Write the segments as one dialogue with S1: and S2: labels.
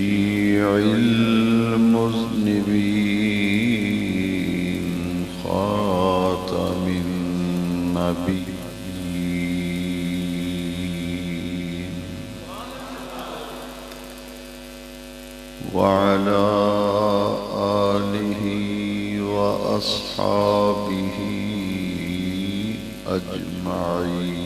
S1: शफीइल मुज़निबीन खातमिन नबिय्यीन व अला आलिहि व अस्हाबिहि अजमईन।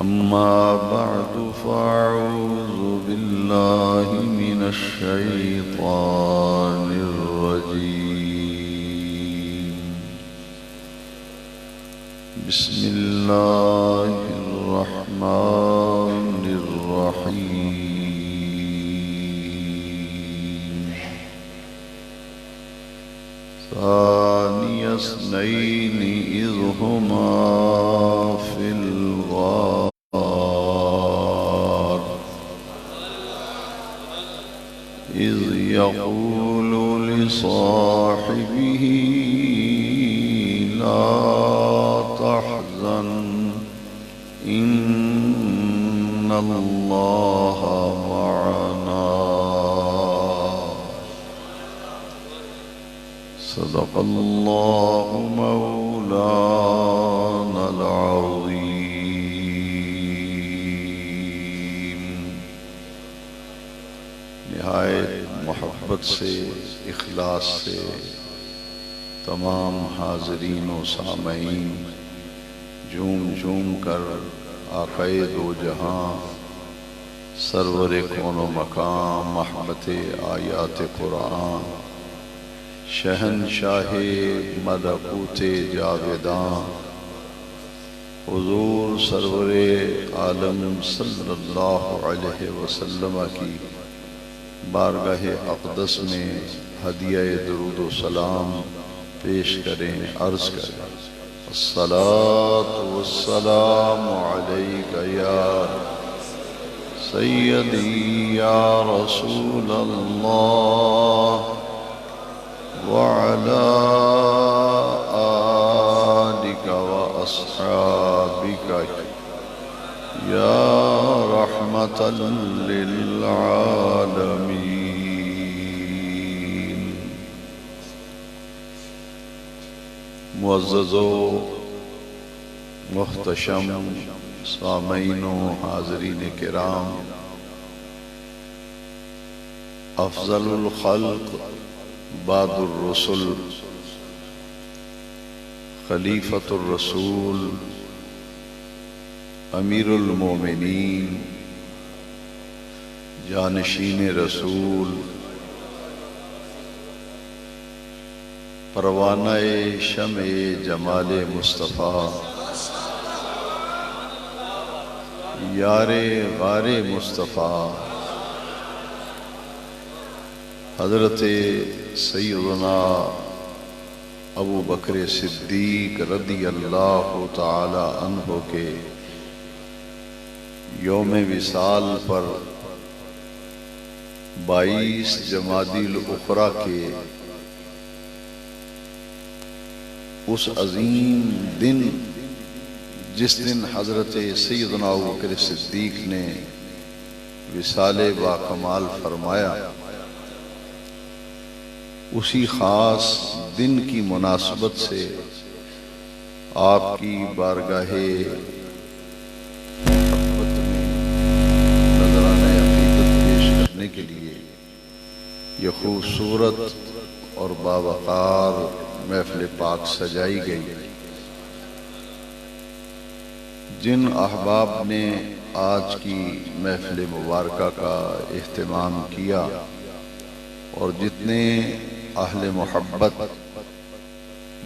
S1: अम्मा बअदु फ़अऊज़ु बिल्लाहि मिनश शैतानिर रजीम। बिस्मिल्लाहिर रहमानिर रहीम। सानिय स्नैनि इज़ हुमा फिल ग़ार इज़ यक़ूलु लिसाहिबिही ला तहज़न इन्नल्लाहा मअना। सदक़ल्लाहु मौलानल अज़ीम। निहायत मोहब्बत से, इखलास से तमाम हाज़रीन व सामईन झूम झूम कर आक़ाए दो जहां सरवर कौनो मकाम महबते आयात कुरान शहनशाहे मलकूते जावेदां हुज़ूर सरवरे आलम सल्लल्लाहु अलैहि वसल्लम की बारगाह अक़दस में हदिया दुरूद व सलाम पेश करें। अर्ज़ करें अस्सलातु वस्सलामु अलैका या सय्यदी या रसूलल्लाह व अला आलिका व अस्हाबिका या रहमतल लिल आलमीन। मुअज़्ज़ज़ो मुहतशम सामईनो हाज़रीन किराम, अफ़ज़लुल ख़ल्क़ बादुर रसूल खलीफतुर रसूल अमीरुल मोमिनीन जानशीन रसूल परवानाए शमे जमाले मुस्तफ़ा यारे गारे मुस्तफ़ा हज़रते सय्यदना अबू बकर सिद्दीक़ रज़ियल्लाहु ताला अन्हु के यौम विसाल पर 22 जमादिल उखरा के उस अजीम दिन जिस दिन हज़रत सय्यदना अबू बकर सिद्दीक़ ने विसाले बाकमाल फरमाया, उसी ख़ास दिन की मुनासबत से आपकी बारगाहे मोहब्बत में नज़राने अक़ीदत पेश करने के लिए ये खूबसूरत और बावक़ार महफ़िल पाक सजाई गई। जिन अहबाब ने आज की महफ़िल मुबारका का एहतमाम किया और जितने अहले मोहब्बत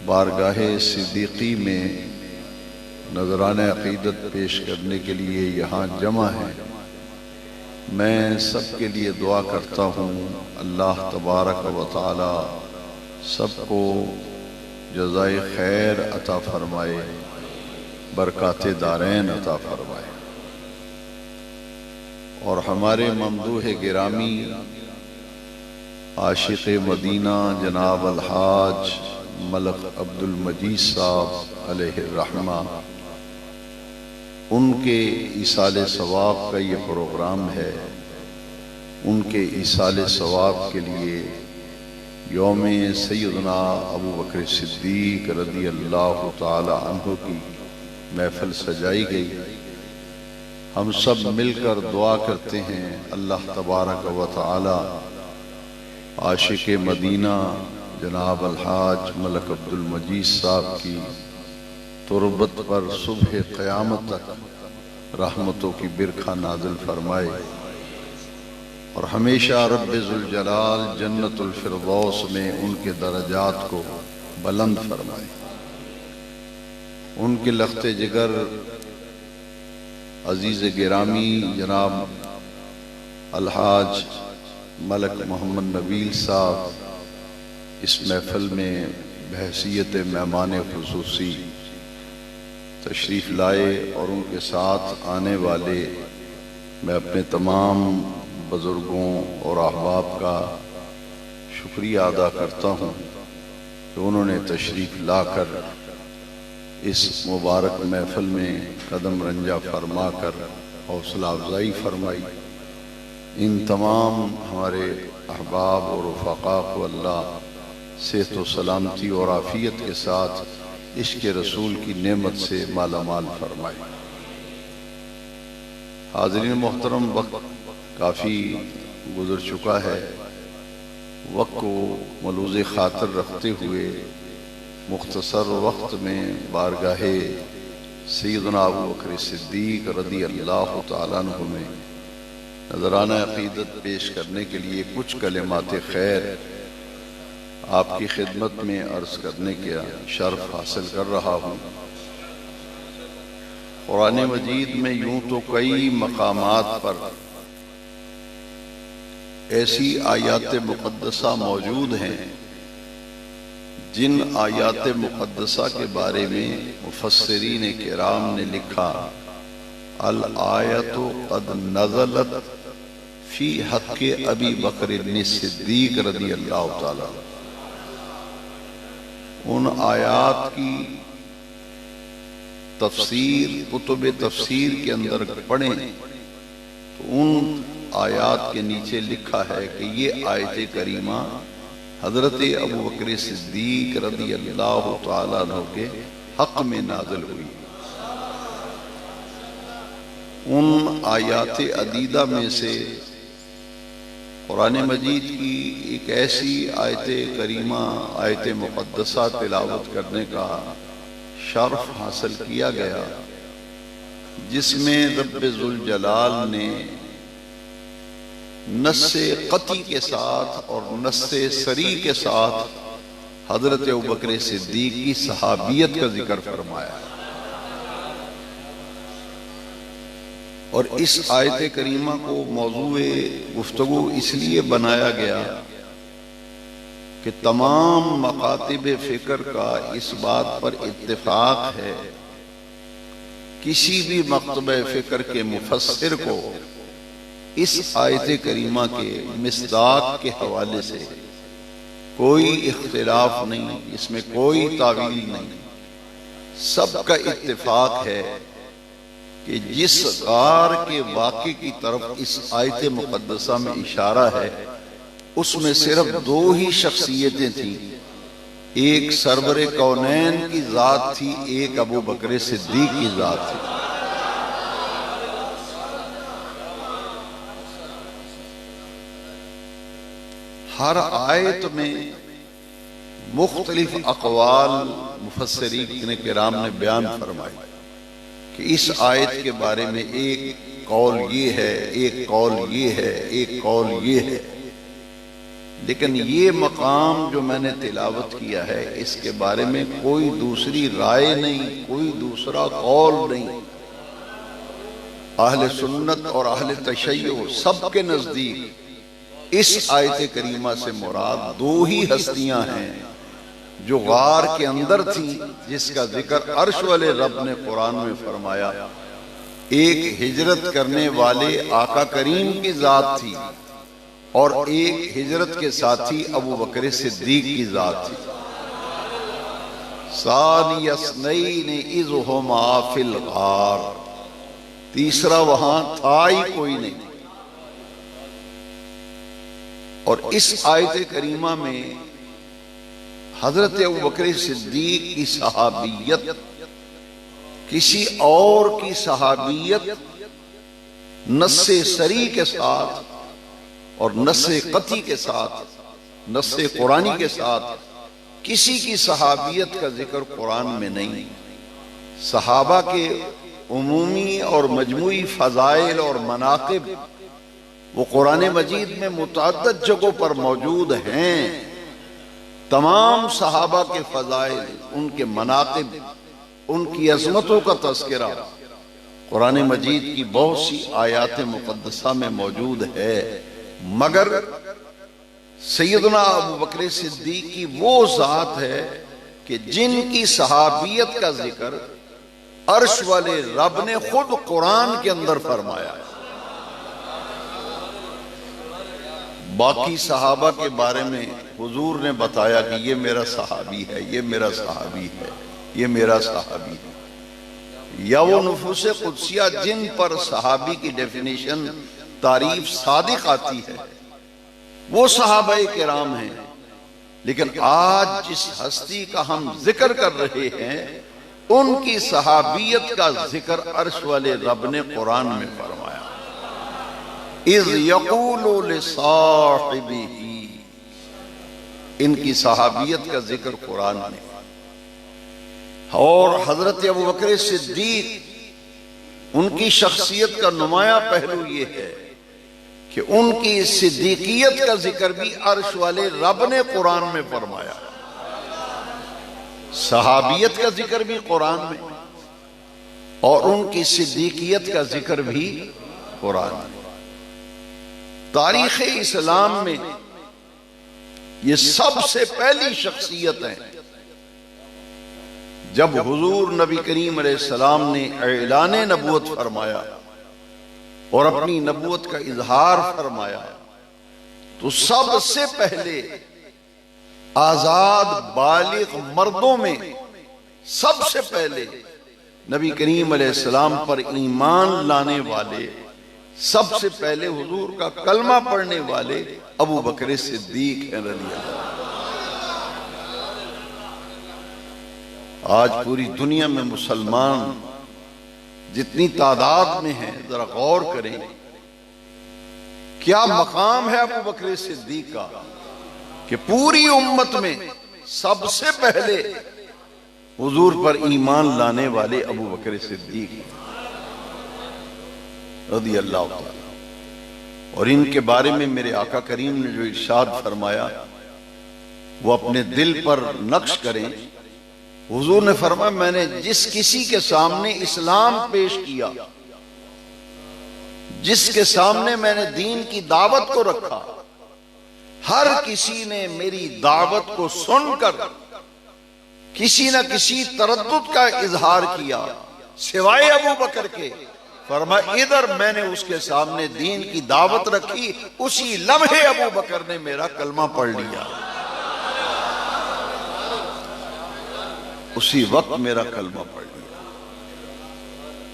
S1: बारगाहे सिद्दीक़ी में नज़राने अक़ीदत पेश करने के लिए यहाँ जमा हैं, मैं सबके लिए दुआ करता हूँ अल्लाह तबारक व तआला सबको जज़ाए खैर अता फरमाए, बरकाते दारैन अता फरमाए। और हमारे ममदूह गिरामी आशिक़ मदीना जनाब अलहाज मलक अब्दुल मजीद साहब अलैहि रहमा उनके ईसाले सवाब का ये प्रोग्राम है। उनके ईसाले सवाब के लिए यौम सैयदना अबू बकर सिद्दीक रज़ी अल्लाह ताला अन्हु की महफिल सजाई गई। हम सब मिलकर दुआ करते हैं अल्लाह तबारक व तआला आशिक मदीना जनाब अलहाज मलक अब्दुल मजीद साहब की तुरबत पर सुबह क़यामत तक रहमतों की बिरखा नाज़िल फरमाए और हमेशा रब्बे ज़ुल जलाल जन्नतुल फिरदौस में उनके दरजात को बुलंद फरमाए। उनके लख्ते जिगर अजीज़ गिरामी जनाब अलहाज मलक मोहम्मद नबील साहब इस महफिल में बहसीयत मेहमान खुसूसी तशरीफ़ लाए और उनके साथ आने वाले मैं अपने तमाम बुज़ुर्गों और अहबाब का शुक्रिया अदा करता हूँ कि उन्होंने तशरीफ़ लाकर इस मुबारक महफिल में कदम रंजा फरमा कर हौसला अफजाई फरमाई। इन तमाम हमारे अहबाब और रफ़क़ा को अल्लाह सेहत व सलामती और आफ़ियत के साथ इश्क़ रसूल की नेमत से मालामाल फरमाए। हाज़रीन मोहतरम, वक्त काफ़ी गुज़र चुका है। वक्त को मलूज़ ख़ातिर रखते हुए मुख्तसर वक्त में बारगाहे सैयदना अबू बकर सिद्दीक रज़ी अल्लाह ताला अन्हु में नज़राना अक़ीदत पेश करने के लिए कुछ कलिमात खैर आपकी खिदमत में अर्ज़ करने का शर्फ हासिल कर रहा हूँ। कुरान मजीद में यूं तो कई मकामात पर ऐसी आयात मुक़द्दसा मौजूद हैं जिन आयात मुक़द्दसा के बारे में मुफस्सिरीन किराम ने लिखा, अल आयतु क़द नज़लत फ़ी हक़्क़ि अबी बकर सिद्दीक रज़ी अल्लाह ताला। उन आयात की तफसीर कुतुब तफसीर के अंदर पढ़ें तो उन आयात के नीचे लिखा है कि ये आयत करीमा हजरत अबू बकर सिद्दीक रज़ी अल्लाह ताला अन्हु के हक में नाज़िल हुई। उन आयात अदीदा में से कुरान मजीद की एक ऐसी आयत करीमा आयत मुक़द्दसा तिलावत करने का शर्फ हासिल किया गया जिसमें रब्बे ज़ुल जलाल ने नस्से क़ती के साथ और नस्से सरी के साथ हजरत अबू बकर सिद्दीक की सहाबियत का जिक्र फरमाया। और इस आयत करीमा को मौज़ूए गुफ्तगू इसलिए बनाया गया कि तमाम मकातिब फ़िक्र का इस बात पर इत्तिफ़ाक़ है, किसी भी मकतब फ़िक्र के मुफस्सिर को इस आयत करीमा के मिस्दाक के हवाले से कोई इख्तिलाफ नहीं, इसमें कोई तावील नहीं। सबका इत्तिफाक है कि जिस गार के वाक़े की तरफ इस आयत मुक़द्दसा में इशारा है उसमें सिर्फ दो ही शख्सियतें थीं, एक सरवरे कौनैन की जात थी, एक अबू बकर सिद्दीक की जात थी। हर आयत में मुख्तलिफ अक़वाल मुफस्सिरीन किराम ने बयान फरमाए कि इस आयत के बारे में एक कौल ये है, एक कौल ये है, एक कौल ये है। लेकिन ये मकाम जो मैंने तिलावत किया है इसके बारे में कोई दूसरी राय नहीं, कोई दूसरा कौल नहीं। अहले सुन्नत और अहले तशय्युअ सबके नजदीक इस आयत करीमा से मुराद दो ही हस्तियां हैं जो गार के अंदर थी, जिसका जिक्र अर्श वाले रब ने कुरान में फरमाया। एक हिजरत करने वाले आका करीम की जात थी और एक हिजरत के साथी अबू बकर सिद्दीक की जात थी। सानियस्नैन इज़ हुमा फिल गार, तीसरा वहां था ही कोई नहीं। और इस आयत करीमा में हजरत अबू बकर सिद्दीक की सहाबियत किसी और की सहाबियत नस्से सरी के साथ और नस्से कती के साथ, नस्से कुरानी के साथ किसी की सहाबियत का जिक्र कुरान में नहीं। सहाबा के उमूमी और मजमूई फजाइल और मनाकिब वो कुरान मजीद में मुतअद्दिद जगहों पर मौजूद हैं। तमाम सहाबा के फजाइल, उनके मनाकिब, उनकी अजमतों का तज़किरा कुरान मजीद की बहुत सी आयात मुक़द्दसा में मौजूद है। मगर सैयदना अबू बकर सिद्दीक की वो जात है कि जिनकी सहाबियत का जिक्र अर्श वाले रब ने खुद कुरान के अंदर फरमाया। बाकी सहाबा के बारे में हुजूर ने बताया कि ये मेरा सहाबी है, ये मेरा सहाबी है, ये मेरा सहाबी है। या वो नुफूसे कुदसिया जिन पर सहाबी की डेफिनेशन तारीफ सादिक आती है वो सहाबाए किराम हैं। लेकिन आज जिस हस्ती का हम जिक्र कर रहे हैं उनकी सहाबियत का जिक्र अर्श वाले रब ने कुरान में फरमाया। इज़ यक़ूलु लिसाहिबिही, इनकी सहाबियत का जिक्र कुरान में। और हजरत अबू बकर सिद्दीक उनकी शख्सियत का नुमाया पहलू ये है कि उनकी सिद्दीकियत का जिक्र भी अर्श वाले रब ने कुरान में फरमाया। सहाबियत का जिक्र भी कुरान में और उनकी सिद्दीकियत का जिक्र भी कुरान में। तारीख़ इस्लाम में ये सबसे पहली शख्सियत है जब हुजूर नबी करीम अलैहिस्सलाम ने ऐलान नबूवत फरमाया और अपनी नबूवत का इजहार फरमाया तो सबसे पहले आजाद बालिग मर्दों में सबसे पहले नबी करीम अलैहिस्सलाम पर ईमान लाने वाले, सबसे पहले हुजूर का कलमा पढ़ने वाले अबू बकर सिद्दीक हैं रज़ियल्लाहु। आज पूरी दुनिया में मुसलमान जितनी तादाद में हैं जरा गौर करें क्या मकाम है अबू बकर सिद्दीक का कि पूरी उम्मत में सबसे पहले हुजूर पर ईमान लाने वाले अबू बकर सिद्दीक रज़ियल्लाहु ताला। और इनके बारे में मेरे आका करीम ने जो इरशाद फरमाया वो अपने दिल पर नक्श करें। हुजूर ने फरमाया मैंने जिस किसी के सामने इस्लाम पेश किया, जिसके सामने मैंने दीन की दावत को रखा, हर किसी ने मेरी दावत को सुनकर किसी न किसी तरद्दुद का इजहार किया सिवाय अबू बकर के। फरमाया इधर मैंने उसके सामने दीन की दावत रखी, उसी लम्हे अबू बकर ने मेरा कलमा पढ़ लिया, उसी वक्त मेरा कलमा पढ़ लिया।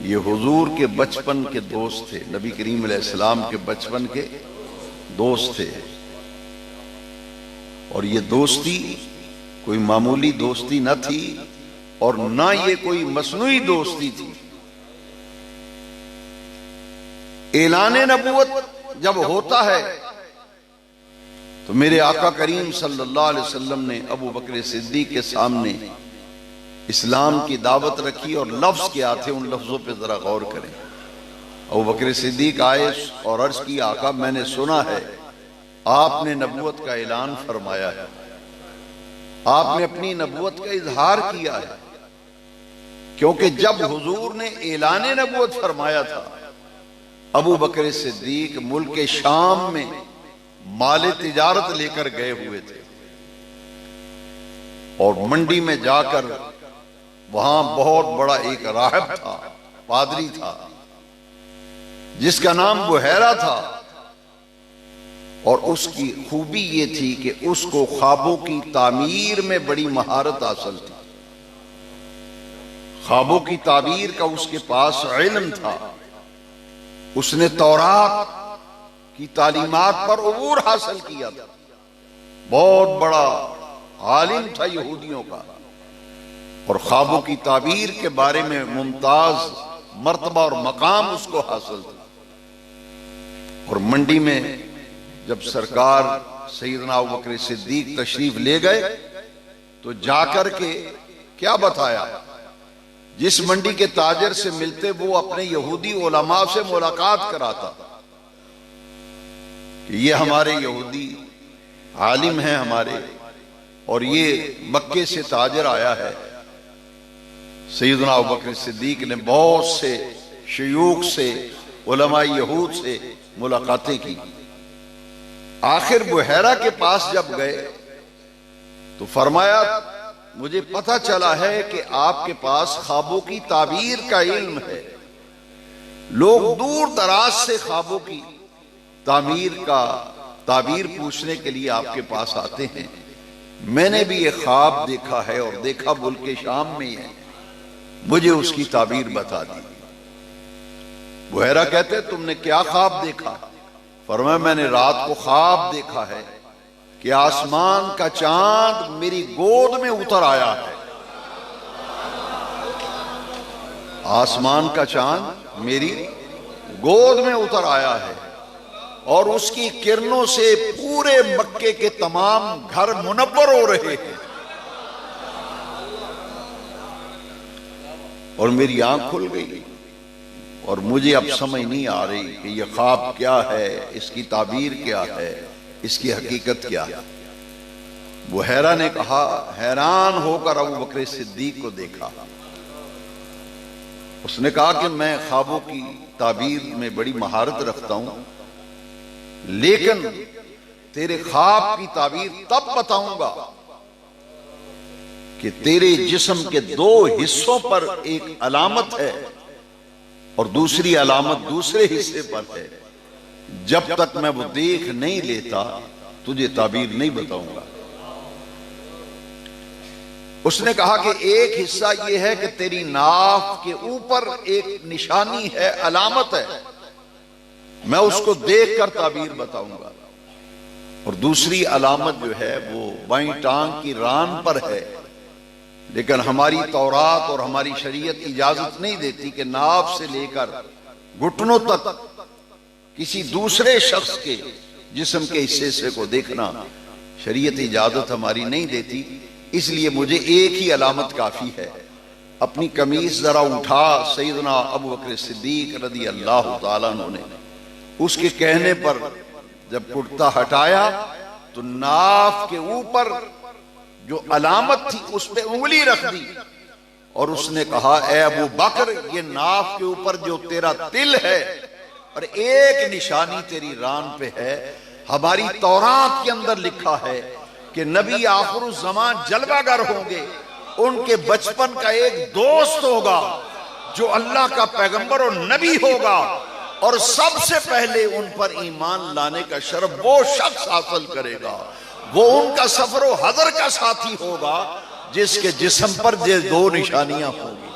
S1: ये हुजूर के बचपन के दोस्त थे, नबी करीम अलैहिस्सलाम के बचपन के दोस्त थे। और ये दोस्ती कोई मामूली दोस्ती न थी और ना ये कोई मसनूई दोस्ती थी। ऐलान नबूवत जब होता है तो मेरे आका करीम सल्लल्लाहु अलैहि वसल्लम ने अबू बकर सिद्दीक के सामने इस्लाम की दावत रखी और लफ्ज क्या थे उन लफ्जों पे जरा गौर करें। अबू बकर सिद्दीक आए और अर्ज की आका मैंने सुना है आपने नबूवत का ऐलान फरमाया है, आपने अपनी नबूवत का इजहार किया है। क्योंकि जब हुजूर ने ऐलान नबूवत फरमाया था अबू बकर सिद्दीक मुल्क शाम में माल तिजारत लेकर गए हुए थे और मंडी में जाकर वहां बहुत बड़ा एक राहिब था, पादरी था जिसका नाम बुहैरा था। और उसकी खूबी ये थी कि उसको ख्वाबों की तामीर में बड़ी महारत हासिल थी, ख्वाबों की ताबीर का उसके पास इल्म था। उसने तौरात की तालीमात पर अबूर हासिल किया था, बहुत बड़ा आलिम था यहूदियों का, और ख्वाबों की ताबीर के बारे में मुमताज मर्तबा और मकाम उसको हासिल था। और मंडी में जब सरकार सैयदना अबू बकर सिद्दीक तशरीफ ले गए तो जाकर के क्या बताया, जिस मंडी के ताजर से मिलते वो अपने यहूदी उलमा से मुलाकात कराता कि ये हमारे यहूदी आलिम हैं हमारे, और ये मक्के से ताजर आया है। सैयदना अबू बकर सिद्दीक ने बहुत से शयूख से, उलमा यहूद से मुलाकातें की। आखिर बुहैरा के पास जब गए तो फरमाया, मुझे पता चला है कि आपके पास ख्वाबों की ताबीर का इल्म है। लोग दूर दराज से ख्वाबों की ताबीर पूछने के लिए आपके पास आते हैं। मैंने भी ये ख्वाब देखा है और देखा मुल्क शाम में है, मुझे उसकी ताबीर बता दी। बुहैरा कहते तुमने क्या ख्वाब देखा? फरमाया मैंने रात को ख्वाब देखा है कि आसमान का चांद मेरी गोद में उतर आया है। आसमान का चांद मेरी गोद में उतर आया है और उसकी किरणों से पूरे मक्के के तमाम घर मुनव्वर हो रहे हैं। और मेरी आंख खुल गई और मुझे अब समझ नहीं आ रही कि यह ख्वाब क्या है, इसकी ताबीर क्या है, इसकी हकीकत क्या है। बुहैरा ने कहा, हैरान होकर अबू बकर सिद्दीक को देखा। उसने कहा कि मैं ख्वाबों की ताबीर में बड़ी महारत रखता हूं, लेकिन तेरे ख्वाब की ताबीर तब बताऊंगा कि तेरे जिस्म के दो हिस्सों पर एक अलामत है और दूसरी अलामत दूसरे हिस्से पर है। जब तक मैं वो देख नहीं लेता तुझे ताबीर नहीं बताऊंगा। उसने कहा कि एक हिस्सा ये है कि तेरी नाफ के ऊपर एक निशानी है, अलामत है, मैं उसको देखकर ताबीर बताऊंगा। और दूसरी अलामत जो है वो बाईं टांग की रान पर है, लेकिन हमारी तौरात और हमारी शरीयत इजाजत नहीं देती कि नाफ से लेकर घुटनों तक किसी दूसरे शख्स के जिस्म के हिस्से को देखना शरीयत इजाजत हमारी नहीं देती। इसलिए मुझे एक ही अलामत काफी है। अपनी कमीज जरा उठा सैयदना अबू बकर सिद्दीक रज़ी अल्लाह ताला अन्हु ने उसके कहने पर जब कुर्ता हटाया तो नाफ के ऊपर जो अलामत थी उस पे उंगली रख दी और उसने कहा, ए अबू बकर, ये नाफ के ऊपर जो तेरा तिल है और एक निशानी तेरी रान पे है, हमारी तौरात के अंदर लिखा है कि नबी आखिरुज़ ज़मान जलवागर होंगे, उनके बचपन का एक दोस्त होगा जो अल्लाह का पैगंबर और नबी होगा और सबसे पहले उन पर ईमान लाने का शरफ वो शख्स हासिल करेगा। वो उनका सफर व हज़र का साथी होगा जिसके जिस्म पर ये दो निशानियां होंगी।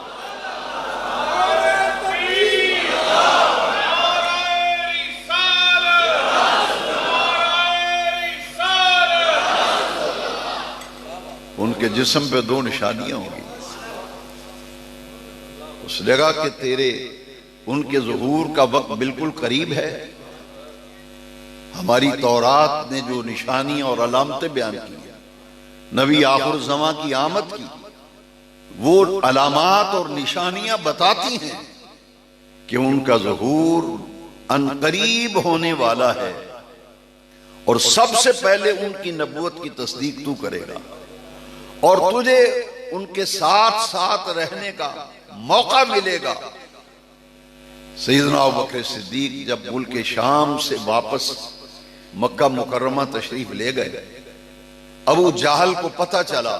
S1: उनके जिस्म पे दो निशानियां होंगी। उसने कहा कि तेरे उनके ज़ुहूर का वक्त बिल्कुल करीब है। हमारी तौरात ने जो निशानी और अलामतें बयान की, नबी आखिर ज़मा की आमद की, वो अलामात और निशानियां बताती हैं कि उनका ज़ुहूर अनकरीब होने वाला है और सबसे पहले उनकी नबूवत की तस्दीक तू करेगा और तुझे उनके साथ साथ रहने का मौका मिलेगा। सैयदना अबू बकर सिद्दीक जब मुल्क शाम से वापस मक्का मुकर्रमा तशरीफ ले गए, अबू जहल को पता चला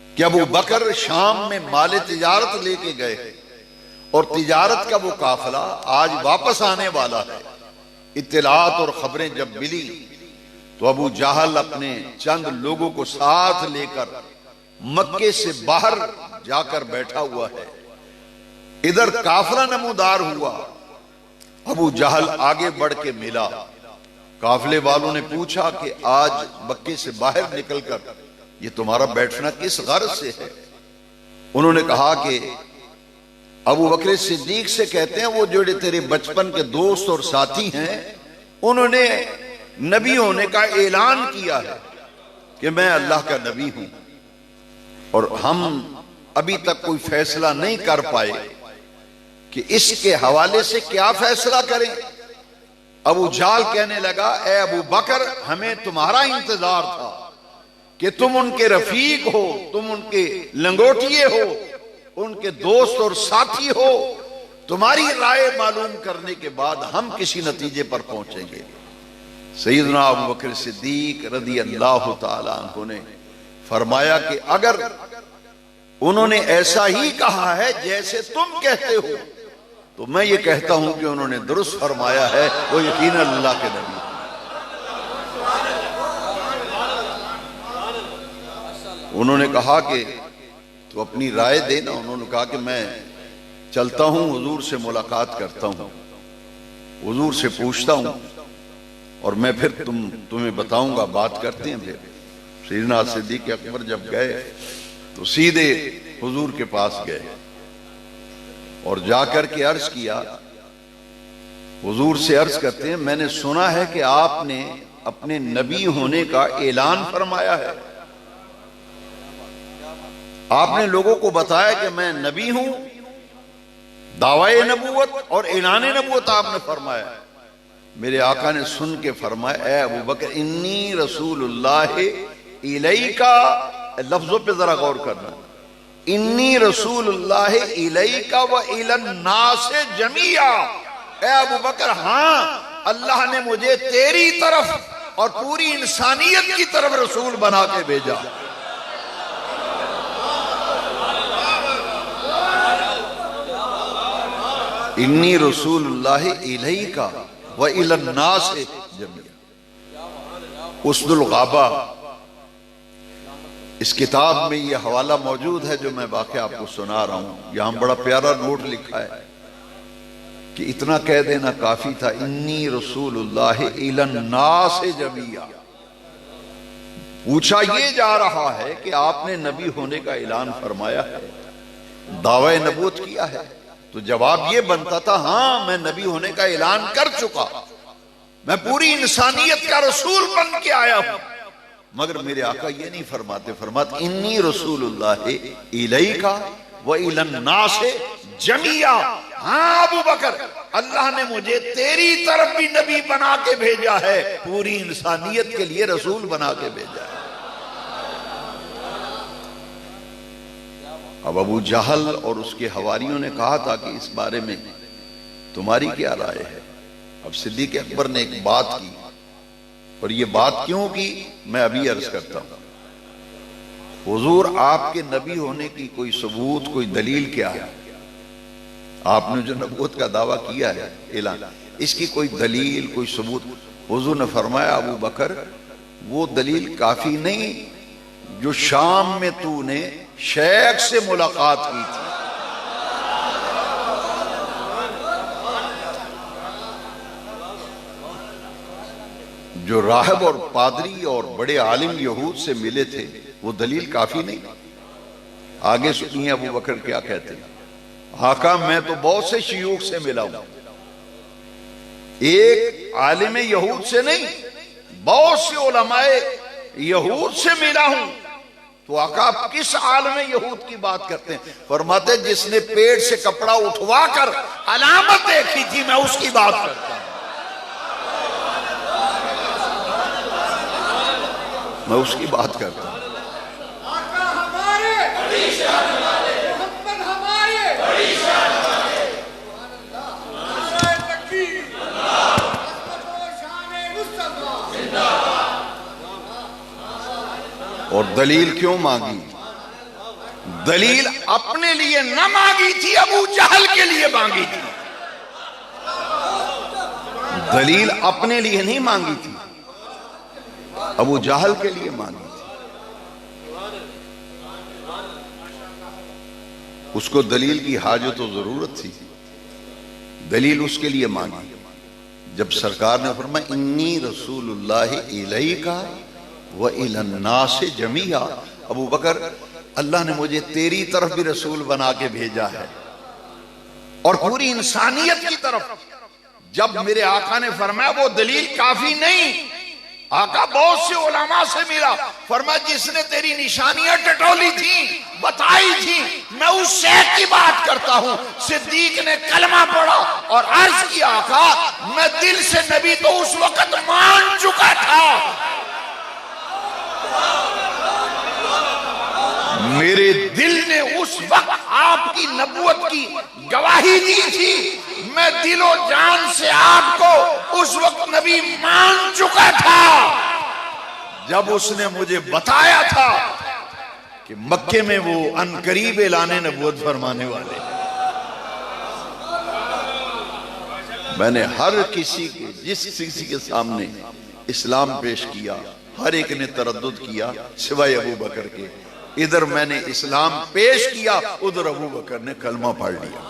S1: कि अबू बकर शाम में माले तिजारत लेके गए और तिजारत का वो काफिला आज वापस आने वाला है। इत्तलात और खबरें जब मिली तो अबू जहल अपने चंद लोगों को साथ लेकर मक्के से बाहर जाकर बैठा हुआ है। इधर काफिला नमूदार हुआ अबू जहल आगे बढ़ के मिला। काफिले वालों ने पूछा कि आज मक्के से बाहर निकलकर ये तुम्हारा बैठना किस गर्ज से है? उन्होंने कहा कि अबू बकर सिद्दीक से कहते हैं, वो जो तेरे बचपन के दोस्त और साथी हैं, उन्होंने नबी होने का ऐलान किया है कि मैं अल्लाह का नबी हूं, और हम अभी तक कोई फैसला नहीं कर पाए कि इसके हवाले से क्या फैसला करें। अबू जाल कहने लगा, ए अबू बकर, हमें तुम्हारा इंतजार था कि तुम उनके रफीक हो, तुम उनके लंगोटिए हो, उनके दोस्त और साथी हो। तुम्हारी राय मालूम करने के बाद हम किसी नतीजे पर पहुंचेंगे। सैयदना अबू बकर सिद्दीक रज़ी अल्लाह तआला अन्हु ने फरमाया कि अगर उन्होंने ऐसा ही कहा है जैसे तुम कहते हो, तो मैं ये कहता हूं कि उन्होंने दुरुस्त फरमाया है, वो यकीनन अल्लाह के नबी। उन्होंने कहा कि तो अपनी राय देना। उन्होंने कहा कि मैं चलता हूं, हुजूर से मुलाकात करता हूं, हुजूर से पूछता हूं और मैं फिर तुम्हें बताऊंगा। बात करते हैं। फिर सैयदना सिद्दीक अकबर जब गए तो सीधे हुजूर के पास गए और जाकर के अर्ज किया। हुजूर से अर्ज करते हैं, मैंने सुना है कि आपने अपने नबी होने का ऐलान फरमाया है। आपने लोगों को बताया कि मैं नबी हूं, दावाए नबूवत और ऐलान नबूवत आपने फरमाया। मेरे आका ने सुन के फरमाया, ए अबू बकर, इन्नी रसूलुल्लाह इलैका, लफ्जों पे जरा गौर करना, इन्नी रसूलुल्लाह इलैका व इलन नास जमिया। ए अबू बकर, हां, अल्लाह ने मुझे तेरी तरफ और पूरी इंसानियत की तरफ रसूल बना के भेजा। इन्नी रसूलुल्लाह इलैका व इलन नास जमिया। उसदुल गाबा, इस किताब में यह हवाला मौजूद है जो मैं वाकया आपको सुना रहा हूं। यहां बड़ा प्यारा नोट लिखा है कि इतना कह देना काफी था, इन्नी रसूलुल्लाह इलन नास जमिया। पूछा ये जा रहा है कि आपने नबी होने का ऐलान फरमाया है, दावा नबूवत किया है, तो जवाब ये बनता था, हां, मैं नबी होने का ऐलान कर चुका, मैं पूरी इंसानियत का रसूल बन के आया हूं। मगर मेरे आका ये नहीं फरमाते, फरमाते इन्नी रसूलुल्लाह इलैका व इलन नास जमिया। हाँ अबू बकर, अल्लाह ने मुझे तेरी तरफ भी नबी बना के भेजा है, पूरी इंसानियत के लिए रसूल बना के भेजा है। अब अबू जहल और उसके हवारियों ने कहा था कि इस बारे में तुम्हारी क्या राय है। अब सिद्दीक अकबर ने एक बात की, और ये बात क्यों की मैं अभी अर्ज करता हूं। हुजूर, आपके नबी होने की कोई सबूत, कोई दलील क्या है? आपने जो नबूवत का दावा किया है, ऐलान, इसकी कोई दलील, कोई सबूत? हुजूर ने फरमाया, अबू बकर, वो दलील काफी नहीं जो शाम में तूने शेख से मुलाकात की थी। जो राहब और पादरी और बड़े आलिम यहूद से मिले थे, वो दलील काफी नहीं। आगे सुनिए अबू बकर क्या कहते हैं। आका, मैं तो बहुत से शियूख से मिला हूं, एक आलिम यहूद से नहीं, बहुत से उलमाए यहूद से मिला हूं। तो आका, आप किस आलिम यहूद की बात करते हैं? फरमाते, जिसने पेट से कपड़ा उठवा कर अलामत देखी थी, मैं उसकी बात करता हूं, मैं उसकी बात करता हूं। और दलील क्यों मांगी? दलील अपने लिए न मांगी थी, अबू जहल के लिए मांगी थी। दलील अपने लिए नहीं मांगी थी, अबू जहल के लिए मांगी थी। उसको दलील की हाजत और जरूरत थी, दलील उसके लिए मांगी। जब सरकार ने फरमाया इन्नी रसूलुल्लाह इलैका व इलन्नास जमीआ, अबू बकर अल्लाह ने मुझे तेरी तरफ भी रसूल बना के भेजा है और पूरी इंसानियत की तरफ। जब मेरे आका ने फरमाया वो दलील काफी नहीं, आका बहुत से उलमा से मिला, फरमाया जिसने तेरी निशानियां टटोली थी, बताई थी, मैं उस शेख की बात करता हूं। सिद्दीक ने कलमा पढ़ा और अर्ज किया, आका मैं दिल से नबी तो उस वक्त मान चुका था, मेरे दिल ने उस वक्त आपकी नबूवत की गवाही दी थी, मैं दिलो जान से आपको उस वक्त नबी मान चुका था जब उसने मुझे बताया था कि मक्के में वो अनकरीब ऐलाने नबूवत फरमाने वाले। मैंने हर किसी के जिस किसी के सामने इस्लाम पेश किया, हर एक ने तरद्दुद किया सिवाय अबू बकर के। इधर मैंने इस्लाम पेश किया, उधर अबू बकर ने कलमा पढ़ लिया।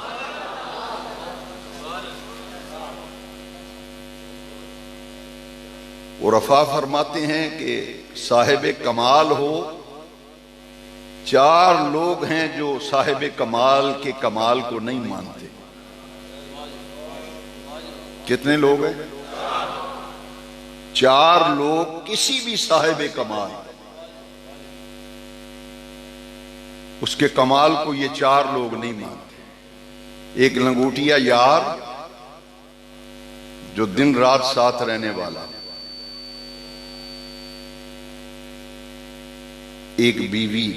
S1: वो रफा फरमाते हैं कि साहिब कमाल हो, 4 लोग हैं जो साहिब कमाल के कमाल को नहीं मानते। कितने लोग हैं? 4 लोग किसी भी साहिब कमाल, उसके कमाल को ये 4 लोग नहीं मानते। एक लंगोटिया यार जो दिन रात साथ रहने वाला, एक बीवी,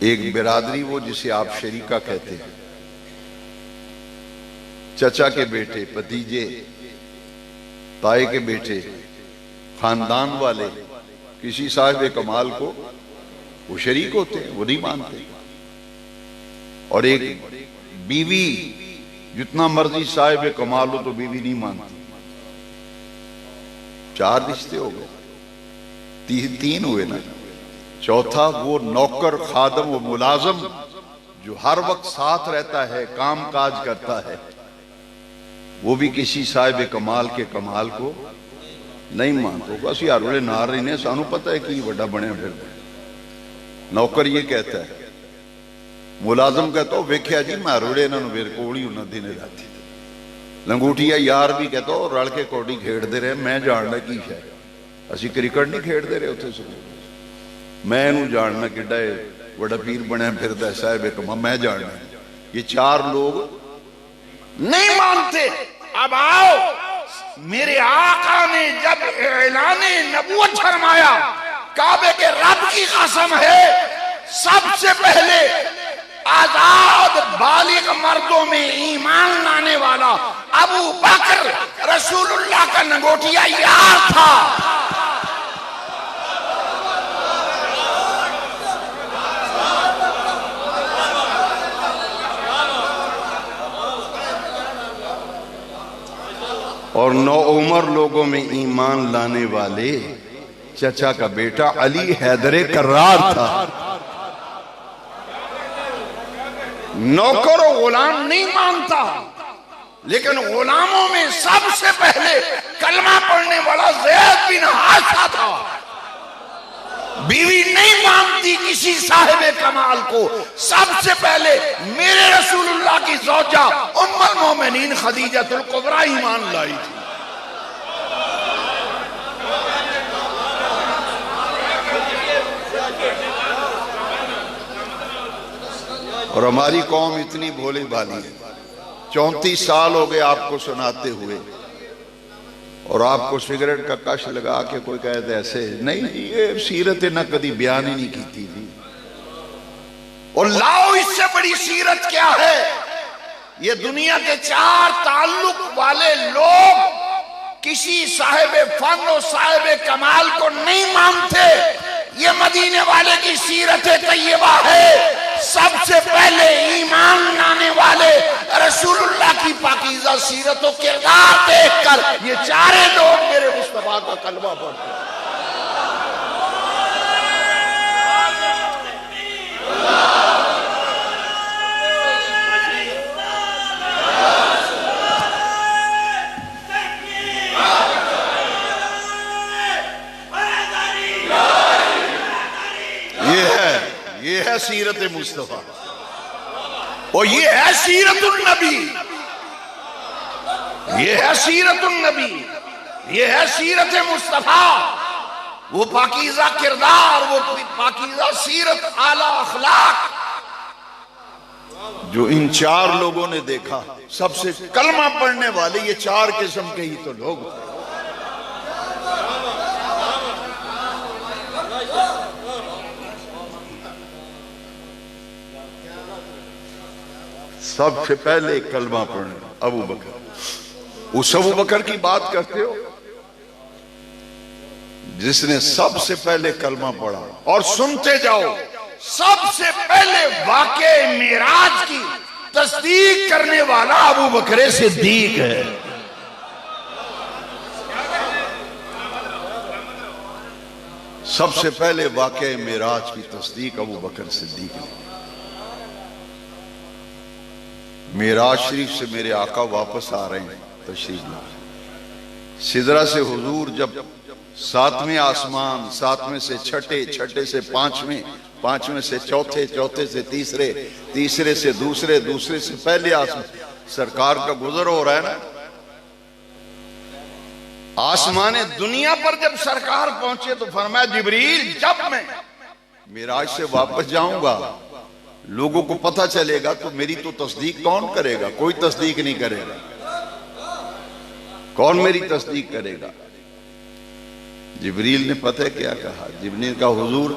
S1: एक बिरादरी वो जिसे आप शरीका कहते हैं, चचा के बेटे, भतीजे, ताए के बेटे, खानदान वाले किसी साहिब कमाल को वो शरीक होते हैं, वो नहीं मानते। और एक बीवी, जितना मर्जी साहिब कमाल हो तो बीवी नहीं मानती। 4 रिश्ते हो गए, 3 हुए ना। चौथा वो नौकर खादम, वो मुलाजम जो हर वक्त साथ रहता है, काम काज करता है, वो भी किसी साहिब कमाल के कमाल को नहीं मानते। बस यार बोले नार रही ने, सानू पता है कि बड़ा बने। फिर नौकर ये कहता है, मुलाजम कहता वेख्या जी मैं रोड़े इन्होंने मेरे कोल ही होना दिन राती। लंगूठिया यार भी कहता रल के कौडी खेडते रहे, मैं जानना की है, असी क्रिकेट नहीं खेडते रहे उत्थे, मैं इनू जानना कि बड़ा पीर बनया फिरदा साहिब कमा, मैं जानना। ये 4 लोग नहीं मानते। अब आओ, मेरे आका ने जब ऐलाने नबूवत फरमाया, काबे के रब की कसम है, सबसे पहले आजाद बालिग मर्दों में ईमान लाने वाला अबू बकर रसूलुल्लाह का लंगोटिया यार था। और 9 उमर लोगों में ईमान लाने वाले चचा का बेटा अली हैदरे कर्रार था। नौकर और गुलाम नहीं मानता, लेकिन गुलामों में सबसे पहले कलमा पढ़ने वाला ज़ैद बिन हारिसा था। बीवी नहीं मानती किसी साहिब कमाल को, सबसे पहले मेरे रसूलुल्लाह की ज़ौजा उम्मुल मोमिनीन खदीजतुल कुबरा ईमान लाई थी। और हमारी कौम इतनी भोली भाली है, 34 साल हो गए आपको सुनाते हुए, और आपको सिगरेट का कश लगा के कोई कहते ऐसे नहीं, ये सीरत न कभी बयान ही नहीं की थी। और लाओ इससे बड़ी सीरत क्या है? ये दुनिया के 4 ताल्लुक वाले लोग किसी साहिब फन और साहिब कमाल को नहीं मानते। ये मदीने वाले की सीरत तैयबा है। सबसे पहले ईमान लाने वाले रसूलुल्लाह की पाकीज़ा सीरत और किरदार देखकर ये 4 लोग मेरे मुस्तफा का कलमा पढ़ते हैं। सीरत मुस्तफा, और ये है सीरतुन नबी, ये है सीरतुन नबी, ये है सीरत मुस्तफा। वो पाकीज़ा किरदार, वो पाकीज़ा सीरत, आला अखलाक जो इन चार लोगों ने देखा। सबसे कलमा पढ़ने वाले ये चार किस्म के ही तो लोग। सबसे पहले कलमा पढ़ने अबू बकर। उस अबू बकर की बात करते हो जिसने सबसे पहले कलमा पढ़ा। और सुनते जाओ, सबसे पहले वाक़े मेराज की तस्दीक करने वाला अबू बकर सिद्दीक है। सबसे पहले वाक़े मेराज की तस्दीक अबू बकर सिद्दीक ने। मेराज शरीफ से मेरे आका वापस आ रहे हैं, तशरीफ ला। सिदरा से हुजूर जब सातवें आसमान, सातवें से छठे, छठे से पांचवें, पांचवें से चौथे, चौथे से तीसरे, तीसरे से दूसरे, दूसरे से पहले आसमान सरकार का गुजर हो रहा है ना। आसमाने दुनिया पर जब सरकार पहुंचे तो फरमाया, जिब्रील जब मैं मेराज से वापस जाऊंगा लोगों को पता चलेगा तो मेरी तो तस्दीक कौन करेगा? कोई तस्दीक नहीं करेगा। कौन मेरी तस्दीक करेगा? जिब्रील ने पता है क्या कहा? जिब्रील का, हुजूर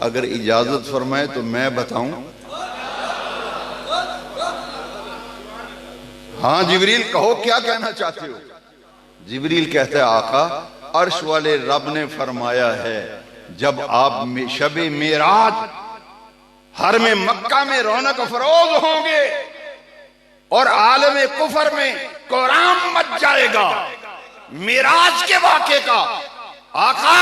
S1: अगर इजाजत फरमाए तो मैं बताऊं। हाँ जिब्रील कहो, क्या कहना चाहते हो? जिब्रील कहता है, आका अर्श वाले रब ने फरमाया है जब आप शबे मेराज हर में मक्का में रौनक फरोज होंगे और आलम कुफर में कोराम मच जाएगा। मेराज के वाक़े का आका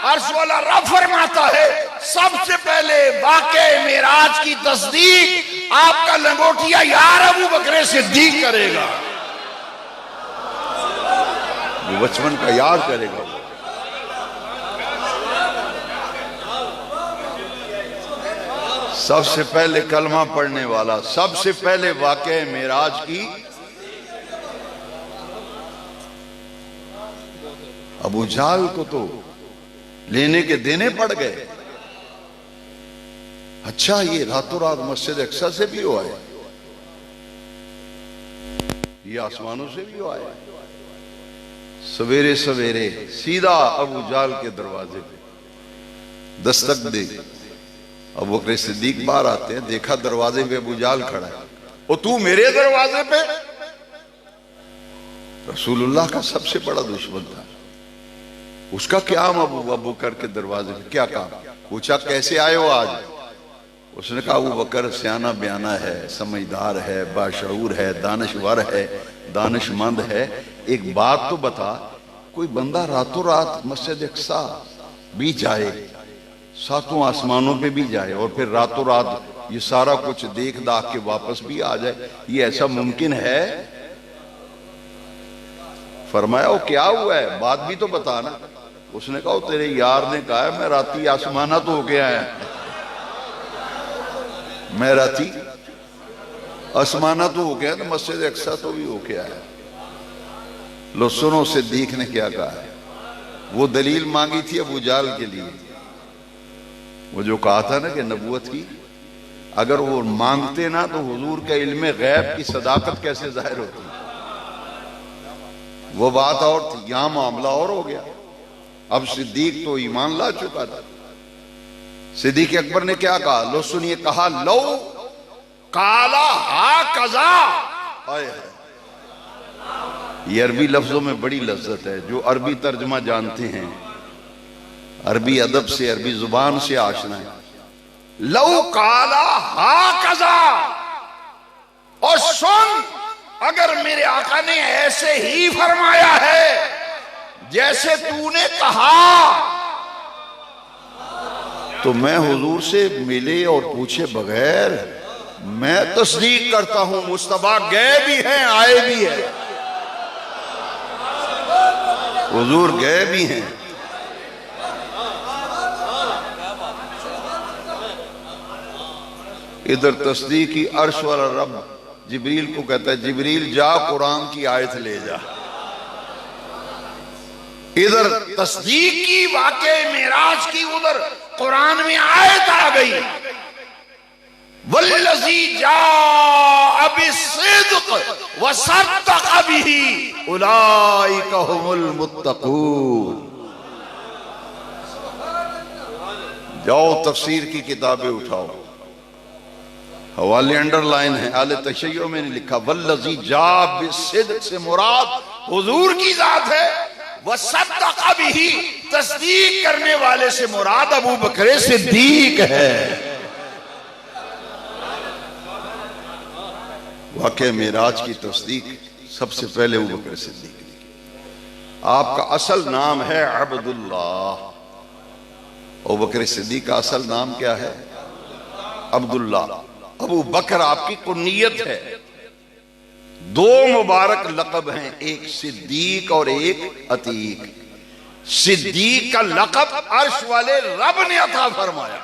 S1: अर्श वाला रब फरमाता है, सबसे पहले वाक़े मेराज की तस्दीक आपका लंगोटिया यार अबू बकर सिद्दीक करेगा। वो बचपन का याद करेगा। सबसे पहले कलमा पढ़ने वाला, सबसे पहले वाक़े मेराज की। अबू जाल को तो लेने के देने पड़ गए। अच्छा, ये रातों रात मस्जिद अक्सा से भी हुआ है, ये आसमानों से भी हुआ है। सवेरे सवेरे सीधा अबू जाल के दरवाजे पे दस्तक दे। अबू बकर सिद्दीक बाहर आते हैं, देखा दरवाजे पे अबू जाल खड़ा है। और तू मेरे दरवाजे पे? रसूलुल्लाह का सबसे बड़ा दुश्मन था। उसका क्या अबू बकर के दरवाजे पे क्या काम? पूछा कैसे आए हो आज? उसने कहा अबू बकर सियाना बयाना है, समझदार है, बाशऊर है, दानश्वर है, दानिशमंद है। एक बात तो बता, कोई बंदा रातों रात मस्जिद अक्सा भी जाए, सातों आसमानों पे भी जाए और फिर रातों रात ये सारा कुछ देख दाख के वापस भी आ जाए, ये ऐसा मुमकिन है? फरमाया वो क्या हुआ है, बात भी तो बताना। उसने कहा तेरे यार ने कहा है मैं राती आसमाना तो होके आया, मैं राती आसमाना तो हो गया, तो मस्जिद अक्सा तो भी होके आया। लो सुनो सिद्दीक ने क्या कहा है। वो दलील मांगी थी अबू जाल के लिए, वो जो कहा था ना कि नबूवत की, अगर वो मांगते ना तो हुजूर के इल्म गैब की सदाकत कैसे जाहिर होती। वो बात और थी, यहां मामला और हो गया। अब सिद्दीक तो ईमान ला चुका था। सिद्दीक अकबर ने क्या कहा, लो सुनिए, कहा लो काला हा कजा। ये अरबी लफ्जों में बड़ी लज्जत है। जो अरबी तर्जमा जानते हैं, अरबी अदब से, अरबी जुबान से आशना है। लो काला हा कजा, और सुन अगर मेरे आका ने ऐसे ही फरमाया है जैसे तूने कहा, तो मैं हुजूर से मिले और पूछे बगैर मैं तस्दीक करता हूं। मुस्तफा गए भी हैं, आए भी हैं, हुजूर गए भी हैं। इधर तस्दीकी अर्श वाला रब जिब्रील को कहता है, जिब्रील जा कुरान की आयत ले जा। इधर तस्दीक की वाक़े मेराज की, उधर कुरान में आयत आ गई, वल्लज़ी जाअ बिस्सिद्क़ व सद्दक़ बिही उलाइका हुमुल मुत्तक़ून। जाओ तफसीर की किताबें उठाओ, हवाले अंडरलाइन है, आले तशय्यो में नहीं लिखा। वल्लज़ी जाअ बिस्सिद्क़ से मुराद हुजूर की जात है, वह सद्दक़ बिही तस्दीक करने वाले से मुराद अबू बकर सिद्दीक है। वाक़े मेराज की तस्दीक सबसे पहले अबू बकर सिद्दीक। आपका असल नाम है अब्दुल्लाह। अबू बकर सिद्दीक का असल नाम क्या है? अब्दुल्लाह। अबू बकर आपकी कुन्नियत है। दो मुबारक लक़ब हैं, एक सिद्दीक और एक अतीक। सिद्दीक का लक़ब अर्श वाले रब ने अता फरमाया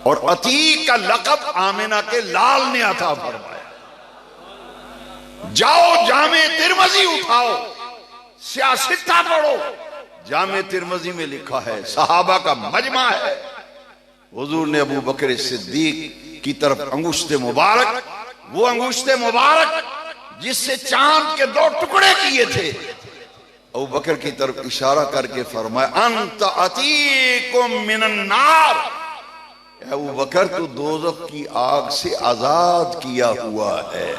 S1: और अतीक का लक़ब आमिना के लाल ने अता फरमाया। जाओ जामे तिरमजी उठाओ, सियासिता पढ़ो। जामे तिरमजी में लिखा है, सहाबा का मजमा है। हुजूर ने अबू बकर सिद्दीक की तरफ अंगुश्ते मुबारक, वो अंगुश्ते मुबारक जिससे चांद के दो टुकड़े किए थे, अबू बकर की तरफ इशारा करके फरमाया, अंत अतीकुम मिनन नार। अबू बकर तू दोज़ख की आग से आजाद किया हुआ है।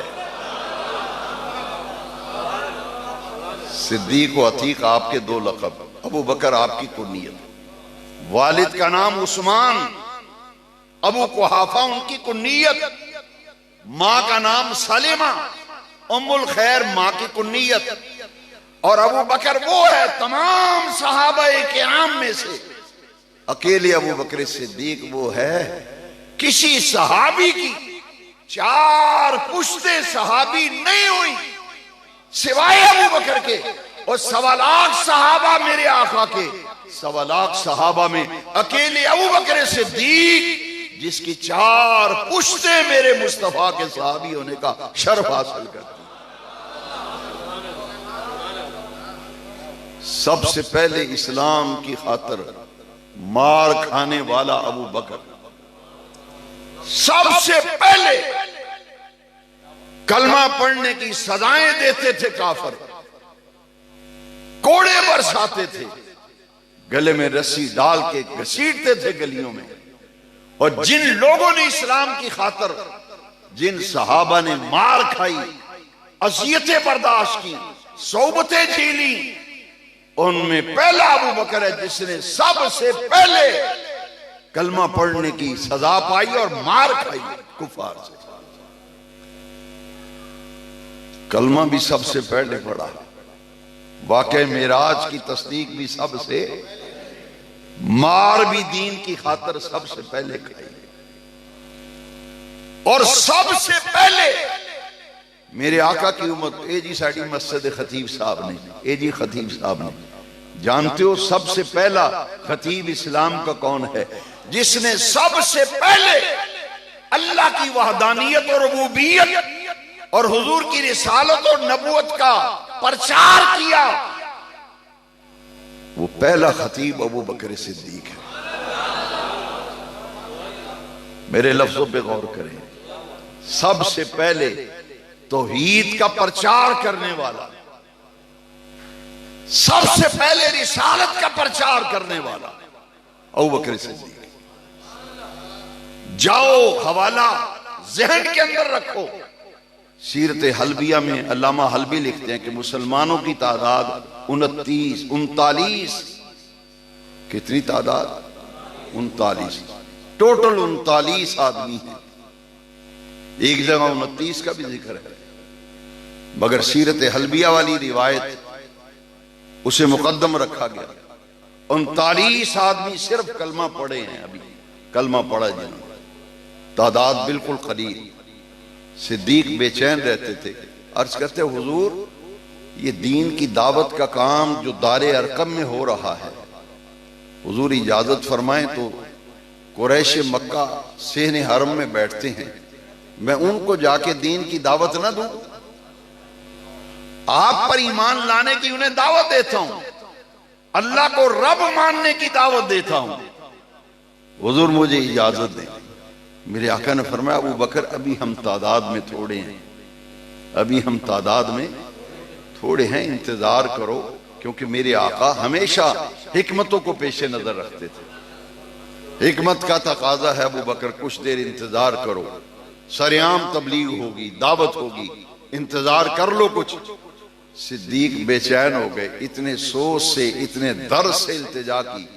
S1: सिद्दीक व अतीक आपके दो लक़ब, अबू बकर आपकी कुन्नियत। वालिद का नाम उस्मान, अबू कुहाफा उनकी कुन्नियत। माँ का नाम सलीमा, उम्मुल खैर माँ की कुन्नियत। और अबू बकर वो है तमाम सहाबाए किराम में से अकेले अबू बकर सिद्दीक वो है, किसी सहाबी की चार पुश्ते सहाबी नहीं हुई सिवाय अबू बकर के। और 1.25 लाख सहाबा मेरे आका के, 1.25 लाख सहाबा में अकेले अबू बकर सिद्दीक जिसकी 4 पुश्ते मेरे मुस्तफा के सहाबी होने का शर्फ हासिल करती। सबसे पहले इस्लाम की खातिर मार खाने वाला अबू बकर, सबसे पहले कलमा पढ़ने की सजाएं देते थे काफिर, कोड़े बरसाते थे, गले में रस्सी डाल के घसीटते थे गलियों में। और जिन लोगों ने इस्लाम की खातिर, जिन सहाबा ने मार खाई, अज़ियतें बर्दाश्त की, सोबतें झेली, उनमें पहला अबू बकर है जिसने सबसे पहले कलमा पढ़ने की सजा पाई और मार खाई कुफार से। कलमा भी सबसे पहले पढ़ा, वाक़े मेराज की तस्दीक भी सबसे, मार भी दीन की खातिर सबसे पहले खाई। और सबसे पहले मेरे आका की उम्मत, ए जी साड़ी मस्जिद खतीब साहब ने, ए जी खतीब साहब ने, जानते हो सबसे पहला खतीब इस्लाम का कौन है? जिसने सबसे पहले अल्लाह की वहदानियत और रुबूबियत और हुजूर की रिसालत और नबूवत का प्रचार किया, वो पहला खतीब अबू बकर सिद्दीक है। मेरे लफ्जों पे गौर करें, सबसे पहले तौहीद का प्रचार करने वाला, सबसे पहले रिसालत का प्रचार करने वाला अबू बकर सिद्दीक। जाओ हवाला जहन के अंदर रखो, सीरत हल्बिया में अल्लामा हल्बी लिखते हैं कि मुसलमानों की तादाद 39 कितनी तादाद? 39, टोटल 39 आदमी हैं। एक जगह 29 का भी जिक्र है, मगर सीरत हल्बिया वाली रिवायत उसे मुकद्दम रखा गया। 39 आदमी सिर्फ कलमा पढ़े हैं, अभी कलमा पढ़ा जिन्होंने, तादाद बिल्कुल करीब। सिद्दीक बेचैन रहते थे, अर्ज करते हुजूर ये दीन की दावत का काम जो दारे अरकम में हो रहा है, हुजूर इजाजत फरमाएं तो कुरैश मक्का सेहने हरम में बैठते हैं, मैं उनको जाके दीन की दावत ना दूं? आप पर ईमान लाने की उन्हें दावत देता हूं, अल्लाह को रब मानने की दावत देता हूं, हुजूर मुझे इजाजत दें। मेरे आका ने फरमाया, अबू बकर अभी हम तादाद में थोड़े हैं, अभी हम तादाद में थोड़े हैं, इंतजार करो। क्योंकि मेरे आका हमेशा हिकमतों को पेशे नजर रखते थे। हिकमत का तकाजा है अबू बकर कुछ देर इंतजार करो, सरेआम तबलीग होगी, दावत होगी, इंतजार कर लो कुछ। सिद्दीक बेचैन हो गए, इतने सोच से इतने दर्द से इल्तिजा की,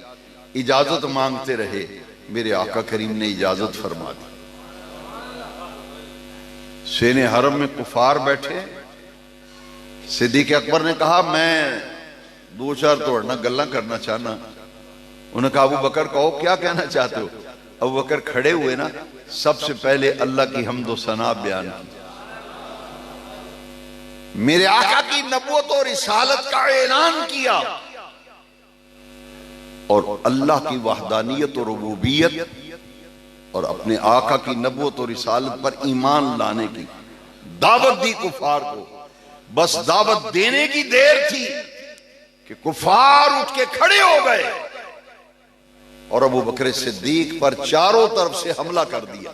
S1: इजाजत मांगते रहे। मेरे आका करीम ने इजाजत फरमा दी। सेने हरम में कुफार बैठे। सिद्दीक अकबर ने कहा, मैं दो चार तोड़ना गल्ला करना चाहना। उन्होंने कहा, अबू बकर कहो क्या कहना चाहते हो। अबू बकर खड़े हुए ना, सबसे पहले अल्लाह की हम्दो सना बयान की, मेरे आका की नबूवत और रिसालत का ऐलान किया और अल्लाह की वहदानियत और रुबूबियत और अपने आका की नबूवत और रिसालत पर ईमान लाने की दावत दी कुफार को। बस दावत देने की देर थी कि कुफार उठ के खड़े हो गए और अबू बकर सिद्दीक पर चारों तरफ से हमला कर दिया।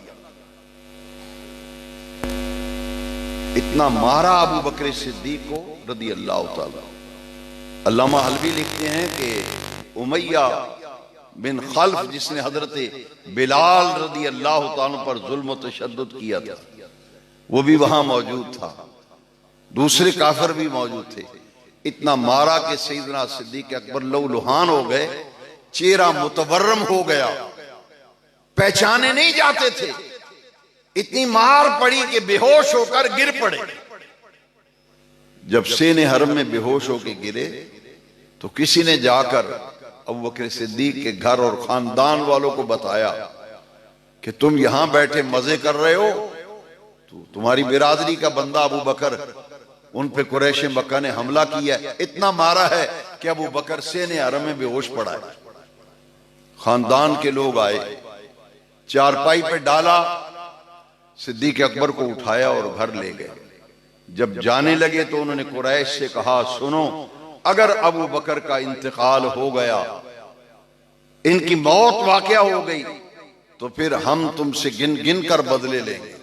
S1: इतना मारा अबू बकर सिद्दीक को रदी अल्लाह ताला। अल्लामा हलवी लिखते हैं कि उमैया बिन खल्फ, जिसने हजरत बिलाल रदी अल्लाह ताला पर जुल्म तशद्दुद किया था, वो भी वहां मौजूद था, दूसरे काफिर भी मौजूद थे। इतना मारा कि सैयदना सिद्दीक अकबर लहूलुहान हो गए, चेहरा मुतवर्रम हो गया, पहचाने नहीं जाते थे। इतनी मार पड़ी कि बेहोश होकर गिर पड़े। जब सेने हरम में बेहोश होकर गिरे तो किसी ने जाकर अबू बकर सिद्दीक के घर और खानदान वालों को बताया कि तुम यहां बैठे मजे कर रहे हो, तो तुम्हारी बिरादरी का बंदा अबू बकर, उन पे कुरैश मक्का ने हमला किया है, इतना मारा है कि अबू बकर सेने हरम में बेहोश पड़ा है। खानदान के लोग आए, चारपाई पे डाला, सिद्दीक अकबर को उठाया और घर ले गए। जब जाने लगे तो उन्होंने कुरैश से कहा, सुनो, अगर अबू बकर का इंतकाल हो गया, इनकी मौत वाकया हो गई, तो फिर हम तुमसे गिन गिन कर बदले लेंगे।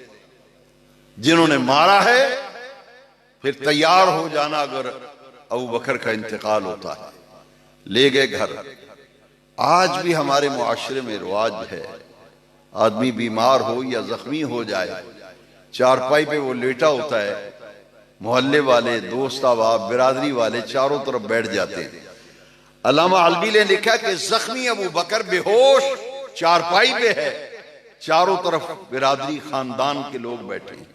S1: जिन्होंने मारा है फिर तैयार हो जाना अगर अबू बकर का इंतकाल होता है। ले गए घर। आज भी हमारे मुआशरे में रिवाज है, आदमी बीमार हो या जख्मी हो जाए, चारपाई पे वो लेटा होता है, मोहल्ले वाले, दोस्त अहबाब, बिरादरी वाले चारों तरफ बैठ जाते हैं। अल्लामा अलवी ने लिखा कि जख्मी अबू बकर बेहोश चारपाई पे है, चारों तरफ बिरादरी खानदान के लोग बैठे हैं,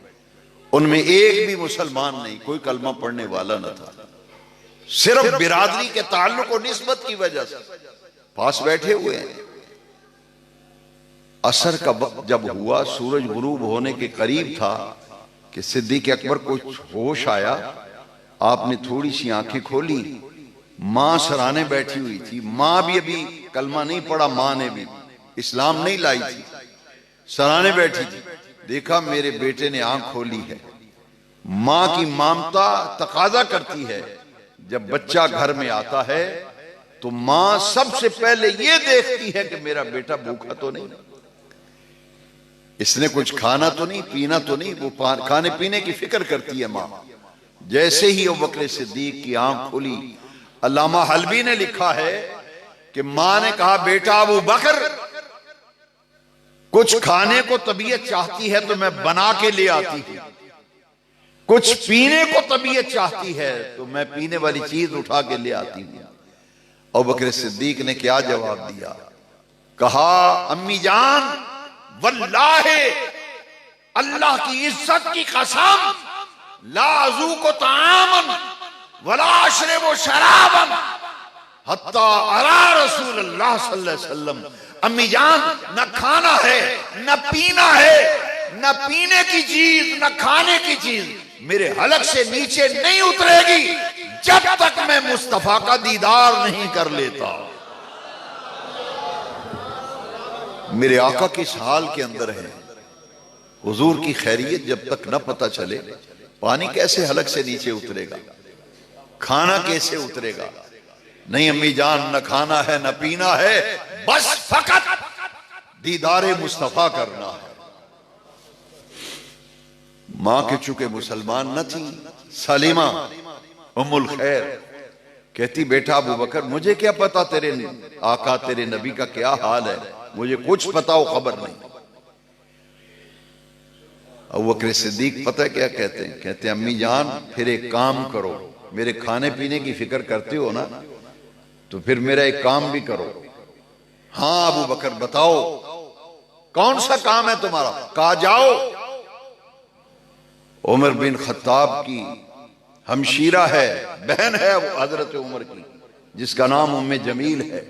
S1: उनमें एक भी मुसलमान नहीं, कोई कलमा पढ़ने वाला न था, सिर्फ बिरादरी के ताल्लुक और निस्बत की वजह से पास बैठे हुए हैं। असर का वक्त जब हुआ, सूरज गुरूब होने के करीब था कि सिद्दीक अकबर को होश आया। आपने थोड़ी सी आंखें खोली, मां सराने बैठी हुई थी। मां भी अभी कलमा नहीं पढ़ा, मां ने भी इस्लाम नहीं लाई थी, सराने बैठी थी। देखा मेरे बेटे ने आंख खोली है। मां की ममता तकाजा करती है, जब बच्चा घर में आता है तो मां सबसे पहले ये देखती है कि मेरा बेटा भूखा तो नहीं, इसने कुछ खाना तो नहीं, पीना तो नहीं, वो खाने पीने की फिक्र करती है मां। जैसे ही अबू बकर सिद्दीक की आंख खुली, अल्लामा हलवी ने लिखा है कि मां ने कहा, बेटा अबू बकर, कुछ खाने को तबीयत चाहती है तो मैं बना के ले आती हूं, कुछ पीने को तबीयत चाहती है तो मैं पीने वाली चीज उठा के ले आती हूं। अबू बकर सिद्दीक ने क्या जवाब दिया? कहा, अम्मी जान, वल्लाहे अल्लाह की इज्जत की कसम, ला अज़ूक़ु तामन वला अशरबु शराबन हत्ता अरा रसूलुल्लाह सल्लल्लाहु अलैहि वसल्लम। अम्मी जान, न खाना है, न पीना है, न पीने की चीज, न खाने की चीज मेरे हलक से नीचे नहीं उतरेगी जब तक मैं मुस्तफा का दीदार नहीं कर लेता। मेरे आका किस हाल के अंदर है। हुजूर की खैरियत जब तक न पता चले, पानी कैसे हलक से नीचे उतरेगा, खाना कैसे उतरेगा। नहीं अम्मी जान, न खाना है न पीना है, बस फकत दीदारे मुस्तफा करना है। मां के चूंकि मुसलमान न थी, सलीमा उम्मुल खैर कहती, बेटा अबू बकर मुझे क्या पता तेरे आका तेरे नबी का क्या हाल है, मुझे कुछ पता हो खबर नहीं। अबू बकर सिद्दीक पता है क्या कहते हैं, कहते हैं अम्मी जान फिर एक काम करो, मेरे खाने पीने की फिक्र करते हो ना, तो फिर मेरा एक काम भी करो। हाँ अबू बकर बताओ कौन सा काम है तुम्हारा। कहा जाओ, उमर बिन खत्ताब की हमशीरा है, बहन है वो हजरत उमर की, जिसका नाम उम्मे जमील है,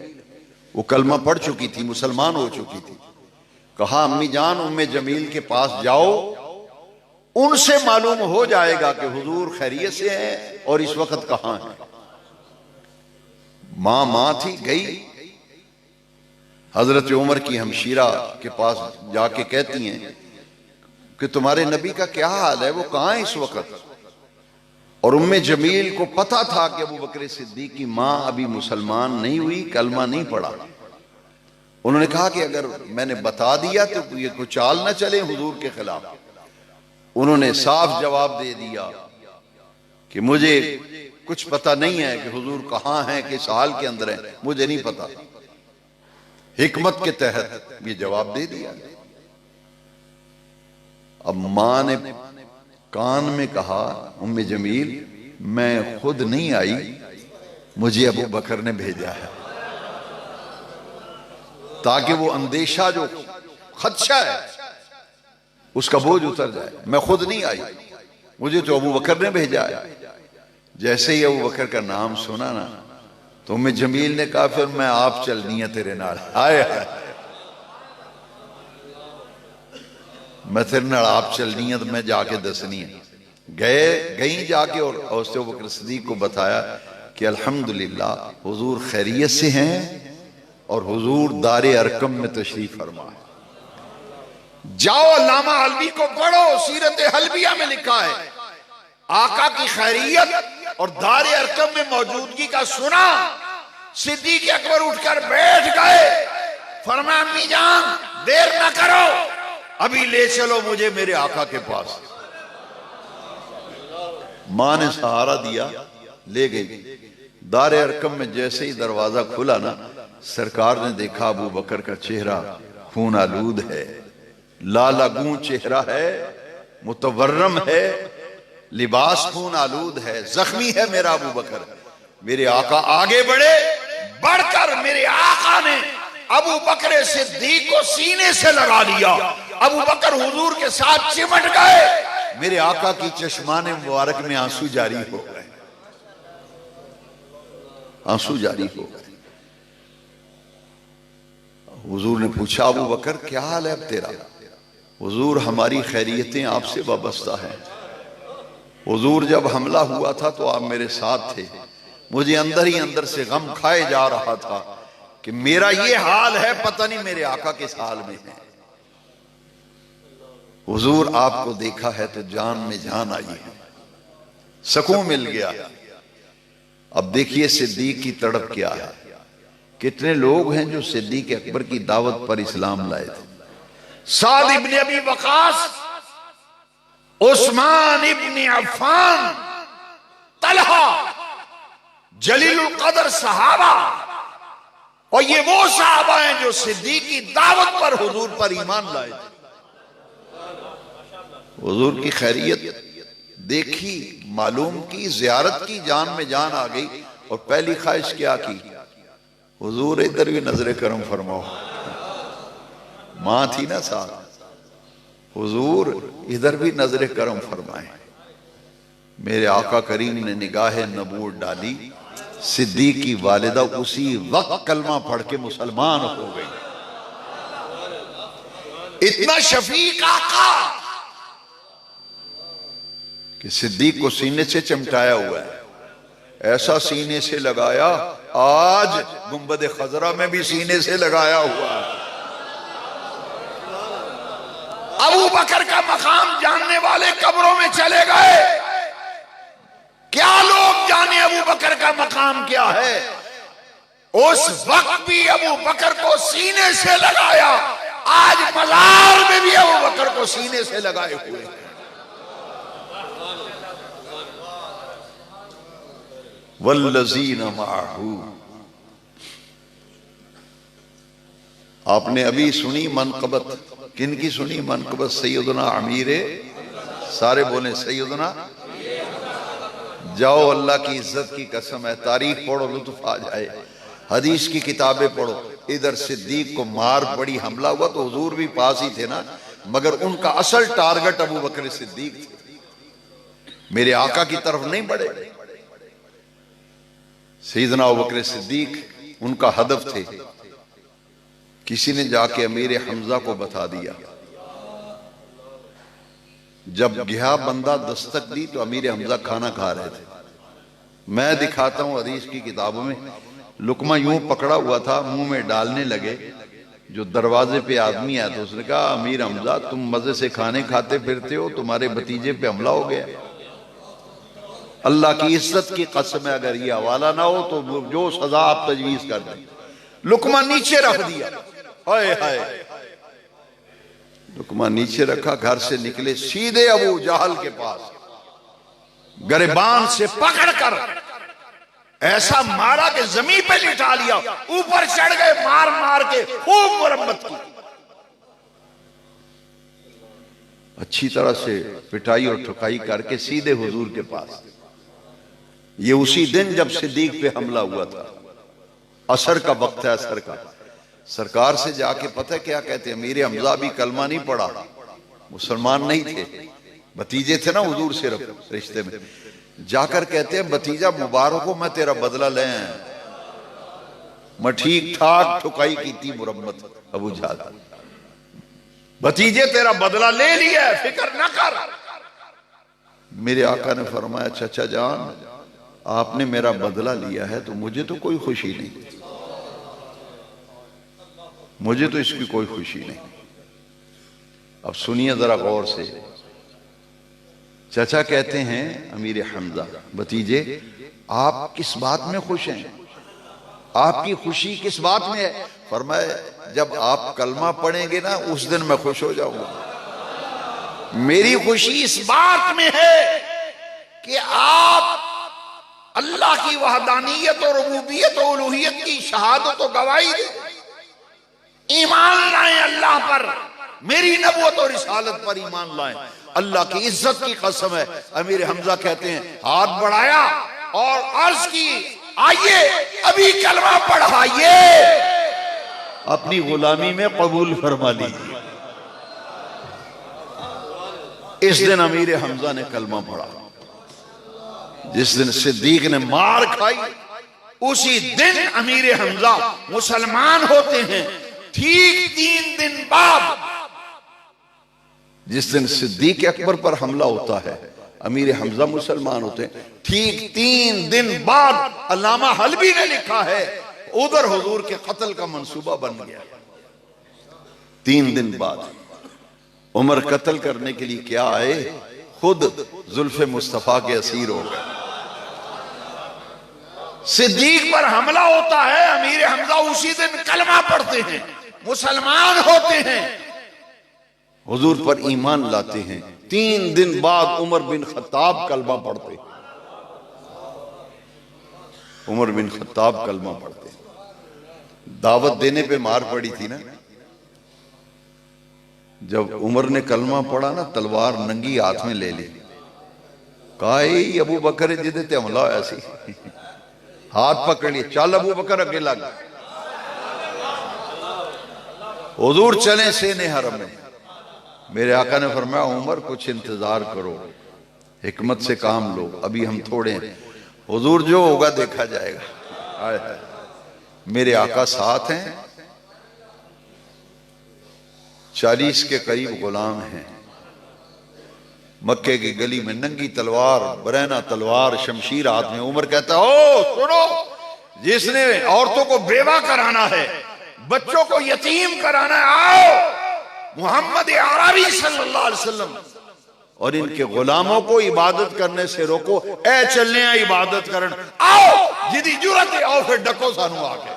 S1: वो कलमा पढ़ चुकी थी, मुसलमान हो चुकी थी। कहा अम्मी जान उम्मे जमील के पास जाओ, उनसे मालूम हो जाएगा कि हुजूर खैरियत से हैं और इस वक्त कहां हैं। मां थी, गई हजरत उमर की हमशीरा के पास जाके कहती हैं कि तुम्हारे नबी का क्या हाल है, वो कहां है इस वक्त। और उम्मे जमील को पता था कि अबू बकर सिद्दीक की मां अभी मुसलमान नहीं हुई, कलमा नहीं पड़ा। उन्होंने कहा कि अगर मैंने बता दिया तो ये कोई चाल ना चले हुजूर के खिलाफ। उन्होंने साफ जवाब दे दिया कि मुझे कुछ पता नहीं है कि हुजूर कहां हैं, किस हाल के अंदर हैं, मुझे नहीं पता। हिकमत के तहत ये जवाब दे दिया। अब मां ने कान में कहा, उम्मे जमील मैं खुद नहीं आई, मुझे अबू बकर ने भेजा है, ताकि वो अंदेशा जो खदशा है उसका बोझ उतर जाए। मैं खुद नहीं आई, मुझे तो अबू बकर ने भेजा है। जैसे ही अबू बकर का नाम सुना ना, तो उम्मे जमील ने कहा फिर मैं आप चलनी है तेरे नाल। आए मैं तेरे नाल आप चलनी है, तो मैं जाके दसनी है। गई जाके और उससे अबू बकर सिद्दीक को बताया कि अल्हम्दुलिल्लाह हुजूर खैरियत से हैं और हुजूर दारे अरकम में तशरीफ फरमा है। जाओ अल्लामा हल्बी को पढ़ो, सीरत हल्बिया में लिखा है आका की खैरियत और दारे अरकम में मौजूदगी का सुना। सिद्दीक अकबर उठकर बैठ गए, फरमाया अम्मी जान देर ना करो, अभी ले चलो मुझे मेरे आका के पास। मां ने सहारा दिया, ले गई। दारे अरकम में जैसे ही दरवाजा खुला ना, सरकार ने देखा अबू बकर का चेहरा खून आलूद है, लालागू चेहरा है, मुतवर्रम है, लिबास खून आलूद है, जख्मी है मेरा अबू बकर। मेरे आका आगे बढ़े, बढ़कर मेरे आका ने अबू बकर सिद्दीक को सीने से लगा लिया। अबू बकर हुजूर के साथ चिमट गए। मेरे आका की चश्माने मुबारक में आंसू जारी हो गए, आंसू जारी हो गए। हुजूर ने पूछा अबू बकर क्या हाल है अब तेरा। हुजूर हमारी खैरियतें आपसे वाबस्ता हैं। हुजूर जब हमला हुआ था तो आप मेरे साथ थे, मुझे अंदर ही अंदर से गम खाए जा रहा था कि मेरा ये हाल है, पता नहीं मेरे आका किस हाल में है। हुजूर आपको देखा है तो जान में जान आई है, सुकून मिल गया। अब देखिए सिद्दीक की तड़प क्या है। कितने लोग हैं जो सिद्दीक अकबर की दावत पर इस्लाम लाए थे। साद इब्ने अबी वकास, उस्मान इब्ने अफ़्फ़ान, तलहा, जलीलुल कदर सहाबा, और ये वो सहाबा हैं जो सिद्दीक की दावत पर हुजूर पर ईमान लाए थे। हुजूर की खैरियत देखी, मालूम की, जियारत की, जान में जान आ गई। और पहली ख्वाहिश क्या की, हुजूर इधर भी नजर करम फरमाओ। मां थी ना साथ, हुजूर इधर भी नजर करम फरमाए। मेरे आका करीम ने निगाह नबूवत डाली, सिद्दीक की वालिदा उसी वक्त कलमा पढ़ के मुसलमान हो गई। इतना शफीक आका कि सिद्दीक को सीने से चमटाया हुआ है, ऐसा सीने से लगाया आज गुंबद खजरा में भी सीने से लगाया हुआ है। मकाम जानने वाले कब्रों में चले गए। क्या लोग जाने अबू बकर का मकाम क्या है। उस वक्त भी अबू बकर को सीने से लगाया, आज मजार में भी अबू बकर को सीने से लगाए हुए हैं। वल्लज़ीना माअहू, आपने अभी सुनी मनक़बत, किन की सुनी मनक़बत? सैयदना अमीरे, सारे बोले सैयदना। जाओ, अल्लाह की इज्जत की कसम है, तारीख पढ़ो, लुत्फ आ जाए। हदीस की किताबें पढ़ो। इधर सिद्दीक को मार पड़ी, हमला हुआ तो हुजूर भी पास ही थे ना, मगर उनका असल टारगेट अबू बकर सिद्दीक थे, मेरे आका की तरफ नहीं बढ़े। सैयदना अबू बकर सिद्दीक उनका हदफ थे। किसी ने जाके अमीर हमजा को बता दिया। जब गया बंदा दस्तक दी तो अमीर हमजा खाना खा रहे थे। मैं दिखाता हूं हदीस की किताबों में, लुकमा यूं पकड़ा हुआ था, मुंह में डालने लगे। जो दरवाजे पे आदमी आया तो उसने कहा, अमीर हमजा तुम मजे से खाने खाते फिरते हो, तुम्हारे भतीजे पे हमला हो गया। अल्लाह की इज्जत की कसम है, अगर ये हवाला ना हो तो जो सजा आप तजवीज कर दें। लुकमा नीचे रख दिया, हाय हाय, लुकमा नीचे रखा, घर से निकले, सीधे अबू जहल के पास गरिबान से पकड़कर ऐसा मारा कि जमीन पे लिटा लिया, ऊपर चढ़ गए, मार मार के खूब मुरम्मत की, अच्छी तरह से पिटाई और ठुकाई करके सीधे हुजूर के पास। ये उसी दिन जब सिद्दीक पे हमला हुआ था, असर का वक्त है, असर का। सरकार से जाके पता क्या कहते हैं, मेरे हमजा भी कलमा नहीं पड़ा, मुसलमान नहीं थे, भतीजे थे ना हुजूर से रिश्ते में। जाकर कहते हैं, भतीजा मुबारक हो, मैं तेरा बदला ले, मैं ठीक ठाक ठुकाई की थी, मुरम्मत। अबू जहल, भतीजे तेरा बदला ले लिया, फिक्र न कर। मेरे आका ने फरमाया, चाचा जान आपने मेरा बदला लिया है तो मुझे तो कोई खुशी नहीं, मुझे तो इसकी कोई खुशी नहीं। अब सुनिए जरा गौर से। चाचा कहते हैं अमीर हमजा, भतीजे आप किस बात में खुश हैं, आपकी खुशी किस बात में है? फरमाया, जब आप कलमा पढ़ेंगे ना उस दिन मैं खुश हो जाऊंगा। मेरी खुशी इस बात में है कि आप अल्लाह की वहदानियत और रुबूबियत और उलूहियत की शहादत और गवाही दे, ईमान लाएं अल्लाह पर, मेरी नबूवत और रिसालत पर ईमान लाएं। अल्लाह की इज्जत की कसम है। अमीर हमजा कहते हैं, हाथ बढ़ाया और अर्ज की, आइए अभी कलमा पढ़ाइए, अपनी गुलामी में कबूल फरमा लीजिए। इस दिन अमीर हमजा ने कलमा पढ़ा। जिस दिन सिद्दीक ने मार खाई, उसी दिन अमीर हमजा मुसलमान होते हैं। ठीक 3 दिन बाद, जिस दिन सिद्दीक अकबर पर हमला होता है, अमीर हमजा मुसलमान होते हैं। ठीक 3 दिन बाद अल्लामा हलबी ने लिखा है, उधर हुजूर के कत्ल का मंसूबा बन गया। 3 दिन बाद उमर कत्ल करने के लिए क्या आए, खुद जुल्फे मुस्तफा के असीर हो गए। सिद्दीक पर हमला होता है, अमीर हमजा उसी दिन कलमा पढ़ते हैं, मुसलमान होते हैं, हुजूर पर ईमान लाते हैं। 3 दिन बाद उमर बिन खत्ताब कलमा पढ़ते, उमर बिन खत्ताब कलमा पढ़ते। दावत देने पे मार पड़ी थी ना, जब उमर ने कलमा पढ़ा ना, तलवार नंगी हाथ में ले ली, कहा अबू बकर जिदे ते हमला होया सी, हाथ पकड़ लिए, चल अबू बकर अगे लग। हुजूर चले सेने हरम में। मेरे आका ने फरमाया, उमर कुछ इंतजार करो, हिकमत से काम लो, अभी हम थोड़े हैं, हुजूर जो होगा देखा जाएगा। आए है। मेरे आका साथ हैं, 40 के करीब गुलाम हैं। मक्के की गली में नंगी तलवार, बरैना तलवार, शमशीर हाथ में। उमर कहता, ओ सुनो, जिसने औरतों को बेवा कराना है, बच्चों को यतीम कराना है, आओ मोहम्मद अरबी सल्लल्लाहु अलैहि वसल्लम और इनके गुलामों को इबादत करने से रोको। ए चलने इबादत करन आओ, जिदी जुरत है आओ फिर डको सानू आके।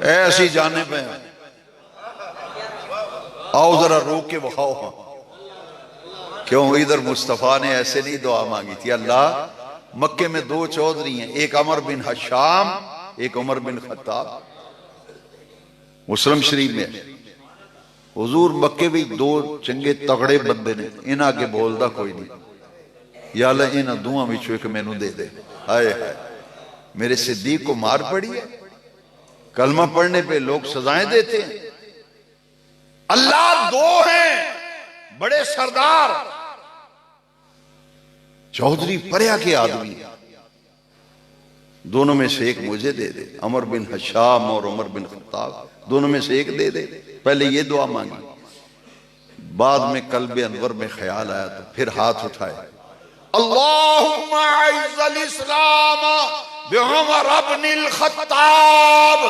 S1: ऐसी जाने पे आओ जरा रोक के बखाओ। हाँ क्यों, इधर मुस्तफा ने ऐसे नहीं दुआ मांगी थी। अल्लाह मक्के में दो चौधरी हैं, एक अमर बिन हशाम, एक उमर बिन खत्ताब। मुस्लिम शरीफ में हुजूर मक्के भी दो चंगे तगड़े बंदे ने, इन्ह आगे बोलता कोई नहीं। या अल्लाह इन्ह दोवां विचों एक मैनू दे दे। हाय हाय, मेरे सिद्दीक को मार पड़ी है। कलमा पढ़ने पे लोग सजाएं देते हैं। अल्लाह दो हैं बड़े सरदार, चौधरी पर्या के आदमी, दोनों में से एक मुझे दे दे। अमर बिन हशाम और उमर बिन खत्ताब, दोनों में से एक दे दे। पहले ये दुआ मांगी, बाद में कल्बे अनवर में ख्याल आया तो फिर हाथ उठाए, अल्लाहुम्मा अइज़्ज़िल इस्लाम बिउमर इब्निल खत्ताब।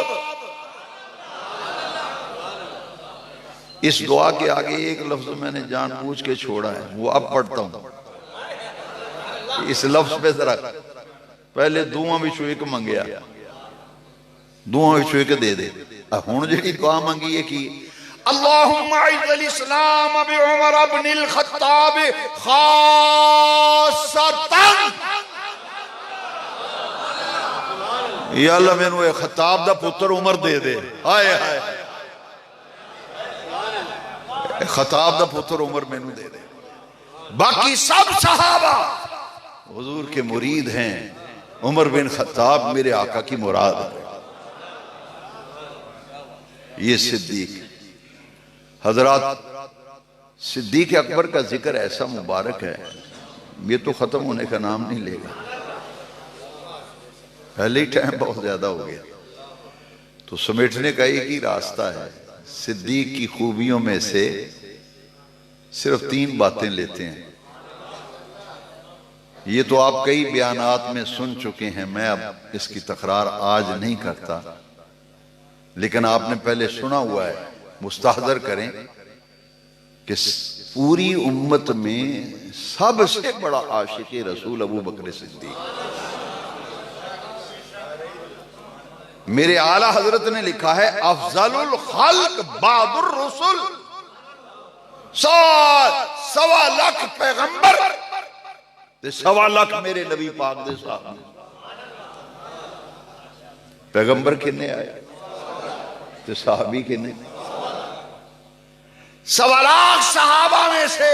S1: इस दुआ के आगे एक लफ्ज मैंने जानबूझ के छोड़ा है, वो अब पढ़ता हूं। इस लफ्ज पे जरा पहले दुआ विचों एक मंगया, दुआ विचों एक दे दे। हुण जिहड़ी दुआ मंगी है कि अल्लाहुम्मा अइज़्ज़िल इस्लाम बिउमर इब्निल खत्ताब खासतन। या अल्लाह मैनू ये खत्ताब दा पुत्र उमर दे दे। हाय हाय, खत्ताब दा पुत्र उमर मैनू दे दे। बाकी सब सहाबा हुजूर के मुरीद हैं, उमर बिन खत्ताब मेरे आका की मुराद है। ये सिद्दीक हजरात, सिद्दीक अकबर का जिक्र ऐसा मुबारक है, ये तो खत्म होने का नाम नहीं लेगा। पहले ही टाइम बहुत ज्यादा हो गया, तो समेटने का एक ही रास्ता है। सिद्दीक की खूबियों में से सिर्फ 3 बातें लेते हैं। ये तो आप कई बयानात में सुन चुके हैं, मैं अब इसकी तकरार आज नहीं करता, लेकिन आपने पहले सुना हुआ है। मुस्तहज़र करें कि पूरी उम्मत में सबसे बड़ा आशिक रसूल अबू बकर सिद्दीक। मेरे आला हजरत ने लिखा है, अफजलुल खल्क बअदुर रसूल। 1.25 लाख पैगंबर ते 1.25 लाख मेरे नबी पाक दे साहब। पैगंबर किन्ने आए ते साहबी किन्ने? 1.25 लाख सहाबा में से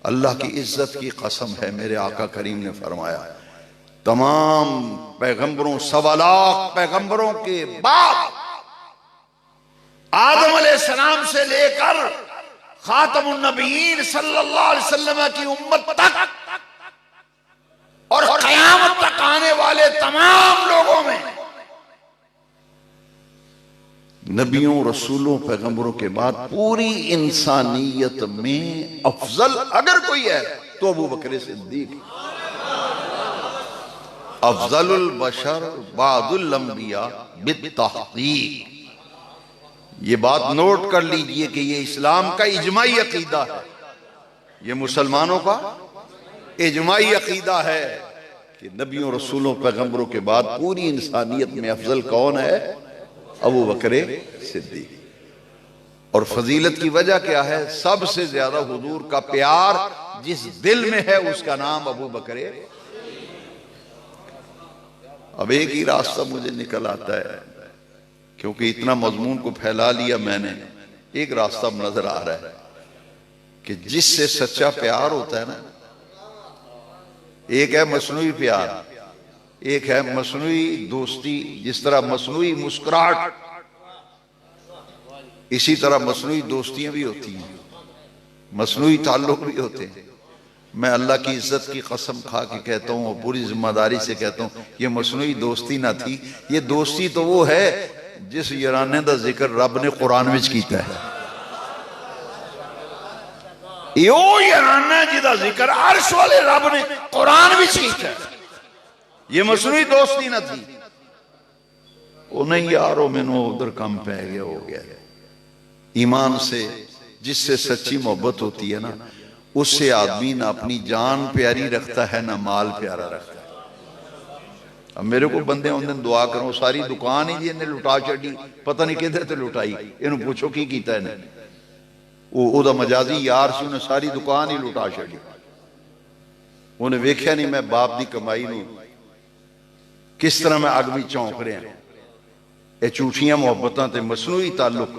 S1: अल्लाह की इज्जत की कसम है, मेरे आका करीम ने फरमाया, तमाम पैगंबरों 1.25 लाख पैगंबरों के बाद आदम अलैहिस्सलाम से लेकर खातमुन नबीयीन सल्लल्लाहु अलैहि वसल्लम की उम्मत तक और क़यामत तक आने वाले तमाम लोगों में नबियों रसूलों पैगंबरों के बाद पूरी इंसानियत में अफजल अगर कोई है तो अबू बकर सिद्दीक। अफजलुल बशर बादुल अंबिया बित्तहक़ीक़। ये बात नोट कर लीजिए कि ये इस्लाम का इजमाई अकीदा है, ये मुसलमानों का इजमाई अकीदा है कि नबियों रसूलों पैगंबरों के बाद पूरी इंसानियत में अफजल कौन है? अबू बकर सिद्दीक। और फजीलत की वजह क्या है? सबसे ज्यादा हुजूर का प्यार जिस दिल में है उसका नाम अबू बकर। अब एक ही रास्ता मुझे निकल आता है, क्योंकि इतना मजमून को फैला लिया मैंने, एक रास्ता नजर आ रहा है कि जिससे सच्चा प्यार होता है ना, एक है मसनूई प्यार, एक है मसनूई दोस्ती। जिस तरह मसनूई मुस्कुराहट, इसी तरह मसनूई दोस्तियां भी होती हैं, मसनूई ताल्लुक भी होते हैं। मैं अल्लाह की इज्जत की कसम खा के कहता हूँ और पूरी जिम्मेदारी से कहता हूँ, ये मसनूई दोस्ती ना थी, ये दोस्ती तो वो है जिस याराने का जिक्र रब ने कुरान विच कीता है। यो याराना जिहदा जिक्र अर्श वाले रब ने कुरान विच कीता है। ये मसनूई दोस्ती ना थी, वो नहीं यार वो मैनू उधर कम पै गया, हो गया। ईमान से जिससे सच्ची मोहब्बत होती है ना, उससे आदमी ना अपनी जान प्यारी रखता है ना माल प्यारा रखता है। अब मेरे को बंदे आउंदे ने दुआ करो, सारी दुकान ही जी इन्हें लुटा छड़ी, पता नहीं किधर ते लुटाई, इन्हू पूछो की कीता इन्हें। वो मजाजी यार से उन्हें सारी दुकान ही लुटा छड़ी। उन्हें वेख्या नहीं मैं बाप की कमाई नू किस तरह मैं अग में झोंक रहा। ये झूठियां मोहब्बतां ते मसनूई ताल्लुक,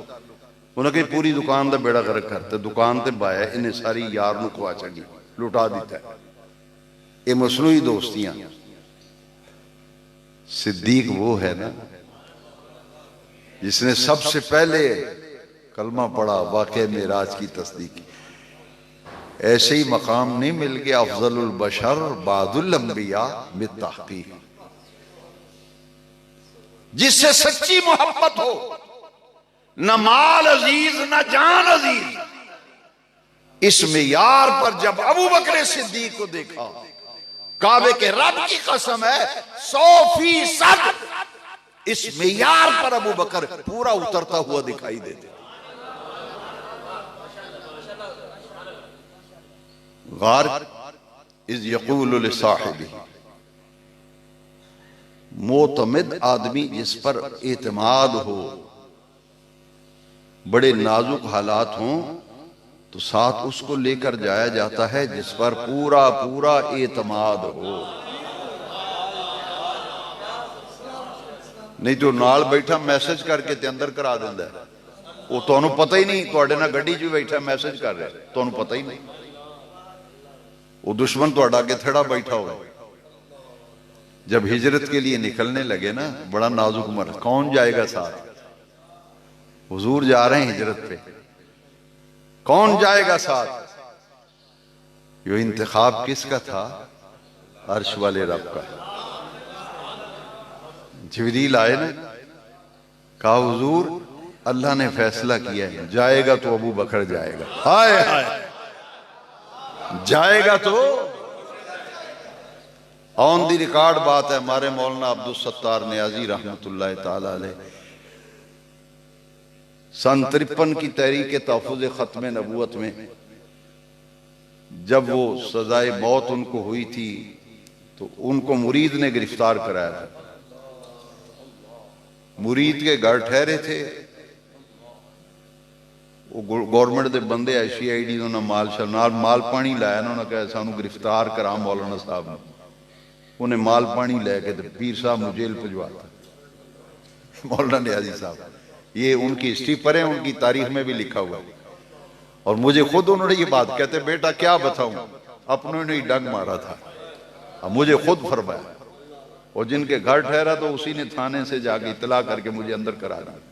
S1: उन्हें कही पूरी दुकान का बेड़ा गर्क करता, दुकान ते बाया इन्हें सारी यार नू खुआ छड़ी, लुटा दिता है। ये मसनूई दोस्तियां। सिद्दीक वो है ना जिसने सबसे पहले कलमा पढ़ा, वाक़े मेराज की तस्दीक की। ऐसे ही मकाम नहीं मिल गया अफजलुल बशर बादुल अंबिया बित्तहक़ीक़, जिससे सच्ची मोहब्बत हो, न माल अजीज न जान अजीज। इस मेयार पर जब अबू बकर सिद्दीक को देखा, काबे के रब की कसम है 100% इस मेयार पर अबू बकर पूरा उतरता हुआ दिखाई देते। गार इज यक़ूलु लिसाहिबी, मोतमिद आदमी जिस पर एतमाद हो, बड़े नाजुक हालात हों तो साथ उसको लेकर जाया जाता है जिस पर पूरा पूरा एतमाद हो। नहीं तो नाल बैठा मैसेज करके ते अंदर करा देंदा है, वो तुहानू पता ही नहीं, तुहाडे नाल गड्डी च बैठा मैसेज कर रहा है, तुहानू पता ही नहीं। वो दुश्मन तुहाडा अगे थड़ा बैठा हो। जब हिजरत के लिए निकलने लगे ना, बड़ा नाजुक मर, कौन जाएगा साथ? हुजूर जा रहे हैं हिजरत पे, कौन जाएगा साथ? यो इंतखाब किसका था? अर्श वाले रब का। जिब्रील आए ना, कहा हुजूर अल्लाह ने फैसला किया है, जाएगा तो अबू बकर जाएगा। हाय हाय, जाएगा तो ऑन दी रिकॉर्ड बात है। हमारे मौलाना अब्दुल सत्तार नियाजी रहमतुल्लाह ताला अलैह सन 53 की तहरीक तहफ़्फ़ुज़ ख़त्म नबूवत में जब वो सजाए मौत उनको हुई थी तो उनको मुरीद ने गिरफ्तार कराया था। मुरीद के घर ठहरे थे, वो गवर्नमेंट के बंदे आई CID उन्होंने माल पानी लाया, उन्होंने कहा सानू गिरफ्तार करा मौलाना साहब ने। उन्हें माल पानी लैके पीर साहब मुझे जेल भिजवाता। मौलाना नियाजी साहब, ये उनकी हिस्ट्री पर है, उनकी तारीख में भी लिखा हुआ है। और मुझे खुद उन्होंने ये बात कहते, बेटा क्या बताऊं, अपनों ने ही डंग मारा था, अब मुझे खुद फरमाया। और जिनके घर ठहरा तो उसी ने थाने से जाके इतला करके मुझे अंदर करा दिया।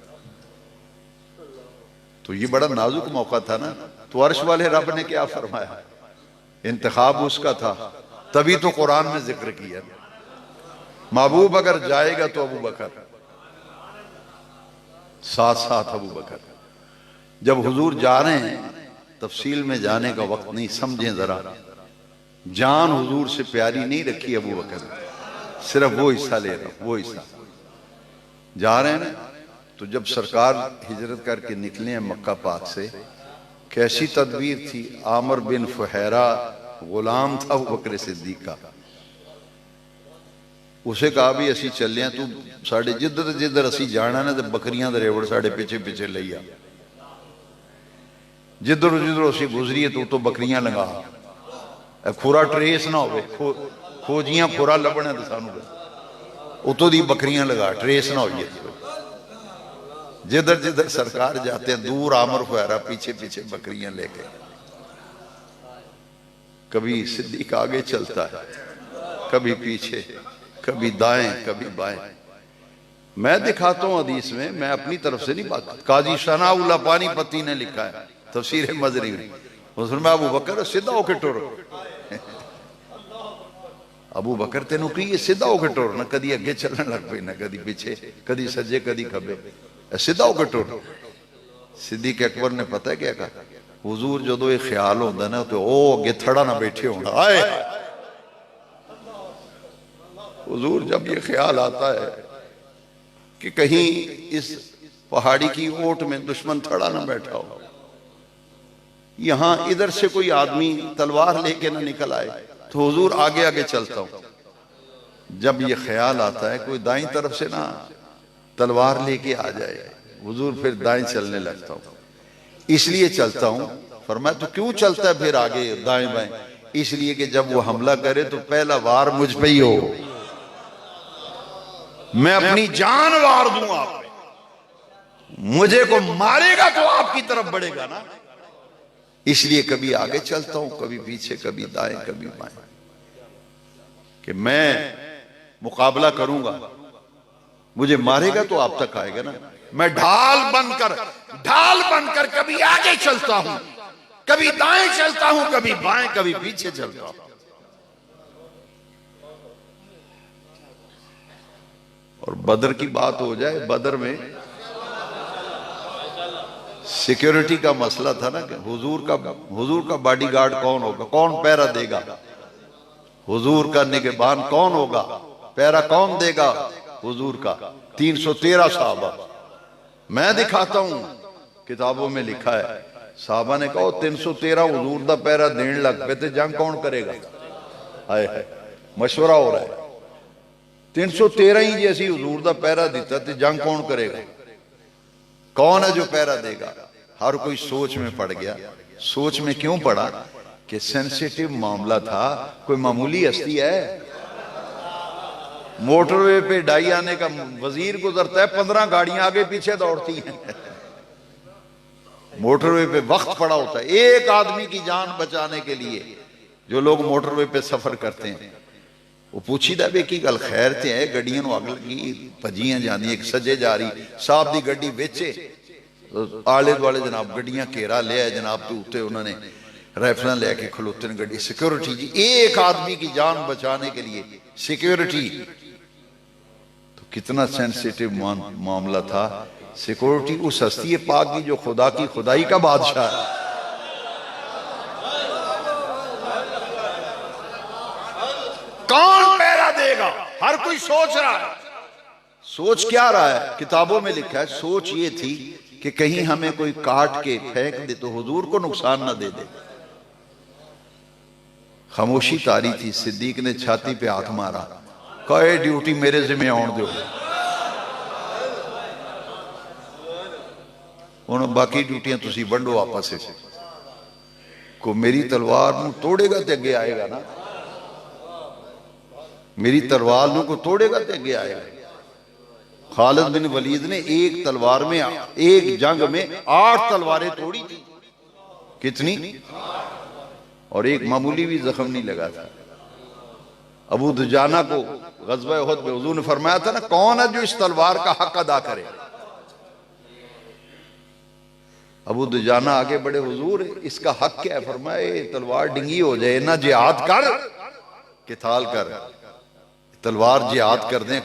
S1: तो ये बड़ा नाजुक मौका था ना। तो अर्श वाले रब ने क्या फरमाया, इंतखाब उसका था, तभी तो कुरान में जिक्र किया महबूब अगर जाएगा तो अबू बकर, साथ साथ अबू बकर। जब हुजूर जा रहे हैं, तफसील में जाने का वक्त नहीं, समझें जरा, जान हुजूर से प्यारी नहीं रखी अबू बकर, सिर्फ वो हिस्सा ले रहा, वो हिस्सा जा रहे हैं ना। तो जब सरकार हिजरत करके निकले हैं मक्का पाक से, कैसी तदबीर थी। आमर बिन फुहैरा गुलाम था अबू बकर सिद्दीक का, उसे कहा भी असी चले हैं, तू साढ़े जिधर जिधर असी जाना ना, तो बकरियां दे रेवड़ साढ़े पीछे पीछे ले आ, जिधर जिधर असी गुजरीए तो तो बकरियां लगा, खुरा ट्रेस ना हो, खोजियां खुरा लभना तो सानू उतों दी बकरियां लगा, ट्रेस ना हो। जिधर जिधर सरकार जाते हैं दूर आमर फुहैरा पीछे पीछे बकरियां लेके। कभी सिद्दीक आगे चलता है, कभी पीछे, कभी दाएं कभी बाएं। मैं दिखाता हूं हदीस में, मैं अपनी तरफ से नहीं बात। काजी शनाउल्लाह पानीपती ने लिखा है तफसीर मजरी में, उसमें अबू बकर सीधा होके टुर, अबू बकर तेनों की सीधा होके टुर, ना कदी अगे चलने लग पे, ना कदी पीछे, कदी सज्जे कदी खब्बे, सीधा होके टुर। सिद्दीक अकबर ने पता है क्या कहा, हुजूर जो ये ख्याल होता ना तो ओ अगे थड़ा ना बैठे होना। आए हुजूर जब ये ख्याल आता है कि कहीं इस पहाड़ी की ओट में दुश्मन खड़ा ना बैठा हो, यहां इधर से कोई आदमी तलवार लेके ना निकल आए, तो हुजूर आगे आगे चलता हूं। जब ये ख्याल आता है कोई दाईं तरफ से ना तलवार लेके आ जाए, हुजूर फिर दाएं चलने लगता हूं। इसलिए चलता हूं। फरमाया तो क्यों चलता है फिर आगे दाएं बाएं? इसलिए कि जब वो हमला करे तो पहला वार मुझ पे ही हो, मैं अपनी जान वार दूं आप पे, मुझे को मारेगा तो आपकी तरफ बढ़ेगा ना। इसलिए कभी आगे चलता हूं, कभी पीछे, कभी दाएं, कभी बाएं, कि मैं मुकाबला करूंगा, मुझे मारेगा तो आप तक आएगा ना। मैं ढाल बनकर कभी आगे चलता हूं, कभी दाएं चलता हूं, कभी बाएं, कभी पीछे चलता हूं। और बदर की बात हो जाए, बदर में सिक्योरिटी का मसला था ना कि हुजूर का बॉडीगार्ड कौन होगा, कौन पहरा देगा, हुजूर का निगहबान कौन होगा, पहरा कौन देगा हुजूर का। 313 साहबा, मैं दिखाता हूं किताबों में लिखा है, साहबा ने कहा 313 हुजूर दा पहरा देने लग पे तो जंग कौन करेगा। हाय हाय, मशवरा हो रहा है। 313 ही जैसी हुजूर दा पहरा दिता तो जंग कौन करेगा, कौन है जो पहरा देगा। हर कोई सोच में पड़ गया। सोच में क्यों पड़ा कि सेंसिटिव मामला था, कोई मामूली हस्ती है। मोटरवे पे डाई आने का वजीर गुजरता है, 15 गाड़ियां आगे पीछे दौड़ती हैं। मोटरवे पे वक्त पड़ा होता है एक आदमी की जान बचाने के लिए। जो लोग मोटरवे पे सफर करते हैं वो पूछीदा बे की गल खैर ते है, गड्डियां नूं अग लगी, भजियां जांदी, एक सजे जा रही, साहब दी गड्डी बेचे, आले दुआले जनाब गड्डियां घेरा लिया जनाब, तो उत्ते उन्होंने राइफल लेके खलोते ने, गड्डी सिक्योरिटी जी, एक आदमी की जान बचाने के लिए सिक्योरिटी। तो कितना सेंसिटिव मामला था। सिक्योरिटी उस हस्ती पाक की जो खुदा की खुदाई का बादशाह है। कौन पहरा देगा, हर कोई सोच रहा है। सोच क्या रहा है, किताबों में लिखा है, सोच ये थी कि कहीं हमें कोई काट के फेंक दे तो हुजूर को नुकसान ना दे दे। खामोशी तारी थी। सिद्दीक ने छाती पे हाथ मारा, कहा ड्यूटी मेरे जिम्मे आउण दो, हुण बाकी ड्यूटियां तुसी वंडो आपस में। को मेरी तलवार नूं तोड़ेगा ते अगे आएगा ना, मेरी तलवार नूं को तोड़ेगा ते अगे आएगा। खालिद बिन वलीद ने एक तलवार में, एक जंग में 8 तलवारें तोड़ी थी। कितनी? और एक मामूली भी जख्म नहीं लगा था। अबू दुजाना को गज़वा उहद में हुजूर ने फरमाया था ना, कौन है जो इस तलवार का हक अदा करे। अबू दुजाना आगे बढ़े, हुजूर इसका हक क्या है। फरमाए तलवार डिंगी हो जाए ना, जिहाद कर, किताल कर, तलवार जिहाद कर दें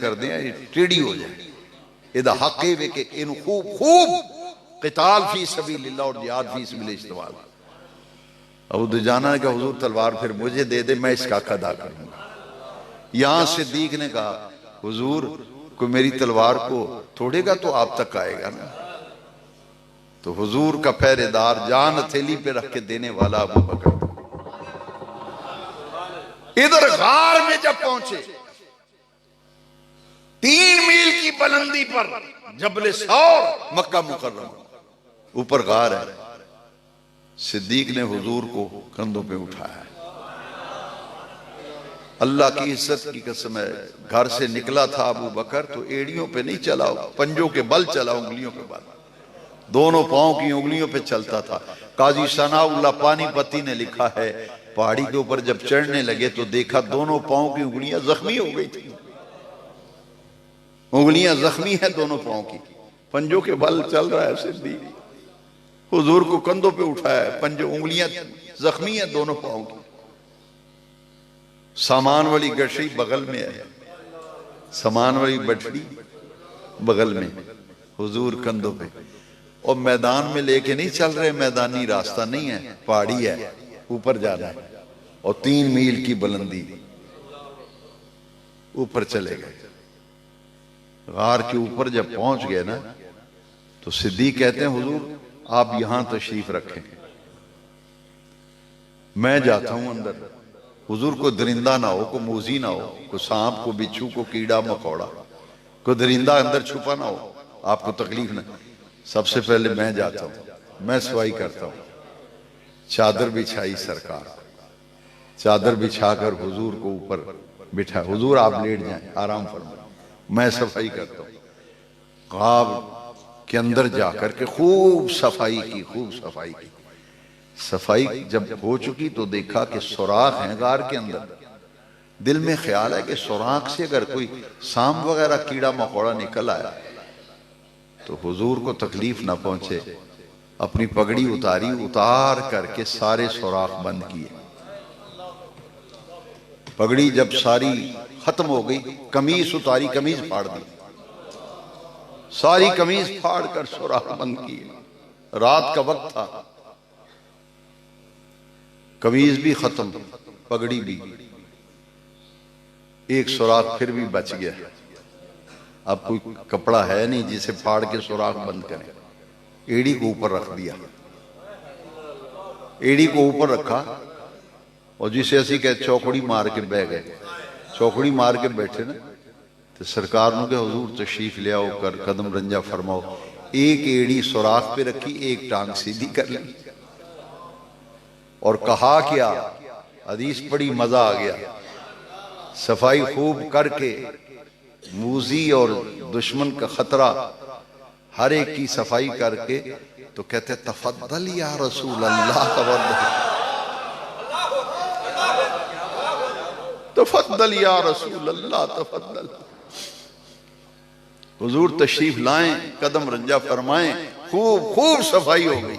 S1: टेढ़ी हो जाए, इहदा हक है कि इनू खूब खूब क़िताल फी सबीलिल्लाह और जिहाद फी सबीलिल्लाह इस्तेमाल। अबू दुजाना ने कहा हुजूर तलवार फिर मुझे दे दे, मैं इसका हक अदा करूंगा। यहां सिद्दीक ने कहा हुजूर को मेरी तलवार को तोड़ेगा तो आप तक आएगा ना। तो हुजूर का पहरेदार, जान हथेली पे रख के देने वाला अबू बकर। इधर गार में जब पहुंचे, 3 मील की बुलंदी पर जबले सौर मक्का मुकर्रमा, ऊपर गार है। सिद्दीक ने हुजूर को कंधों पे उठाया। अल्लाह की इज्जत की कसम है, घर से निकला था अबू बकर तो एड़ियों पे नहीं चला, पंजों के बल चला, उंगलियों के बल, दोनों पांव की उंगलियों पे चलता था। काजी सनाउल्लाह पानीपति ने लिखा है, पहाड़ी के ऊपर जब चढ़ने लगे तो देखा दोनों पांव की उंगलियां जख्मी हो गई थी। उंगलियां जख्मी है दोनों पांव की, पंजों के बल चल रहा है। सिद्दीक हुजूर को कंधों पे उठाया है, पंजों उंगलियां जख्मी है दोनों पांव की। सामान वाली गठरी बगल में है, सामान वाली बटड़ी बगल में, हुजूर कंधों पे। और मैदान में लेके नहीं चल रहे, मैदानी रास्ता नहीं है, पहाड़ी है, ऊपर जाना है। और 3 मील की बुलंदी, ऊपर चले गए। गार के ऊपर जब पहुंच गए ना तो सिद्दीक कहते हैं हुजूर आप यहां तशरीफ रखें, मैं जाता हूं अंदर। हुजूर को दरिंदा ना हो, को मूजी ना हो, को सांप, को बिच्छू, को कीड़ा मकोड़ा, को दरिंदा अंदर छुपा ना हो, आपको तकलीफ ना। सबसे पहले मैं जाता हूं, मैं सफाई करता हूं। चादर बिछाई सरकार, चादर बिछाकर हुजूर को ऊपर बिठा, हुजूर आप लेट जाएं, आराम फरमाएं, मैं सफाई करता हूं। गाब के अंदर जाकर के खूब सफाई की, खूब सफाई की। सफाई जब हो चुकी तो देखा कि सुराख है गार के अंदर। दिल में ख्याल है कि सुराख से अगर कोई सांप वगैरह कीड़ा मकोड़ा निकल आया तो हुजूर को तकलीफ ना पहुंचे। अपनी पगड़ी उतारी, उतार करके सारे सुराख बंद किए। पगड़ी जब सारी खत्म हो गई, कमीज उतारी, कमीज फाड़ दी, सारी कमीज फाड़ कर सुराख बंद किए। रात का वक्त था, कमीज भी खत्म, पगड़ी भी। एक सुराख फिर भी बच गया। अब कोई कपड़ा है नहीं जिसे फाड़ के सुराख बंद करें। एड़ी को ऊपर रख दिया, एड़ी को ऊपर रखा और जिसे असी कह चौकड़ी मार के बह गए। चौकड़ी मार के बैठे ना तो सरकार ने कहा हुजूर तशरीफ ले आओ, कर कदम रंजा फरमाओ। एक एड़ी सुराख पे रखी, एक टांग सीधी कर ली और कहा क्या, हदीस पढ़ी, मजा आ गया। सफाई खूब करके मूजी और दुश्मन का खतरा हर एक की सफाई करके तो कहते तफद्दल या रसूल अल्लाह, तफद्दल या रसूल अल्लाह, तफद्दल। हुजूर तशरीफ लाएं, कदम रंजा फरमाएं, खूब खूब सफाई हो गई।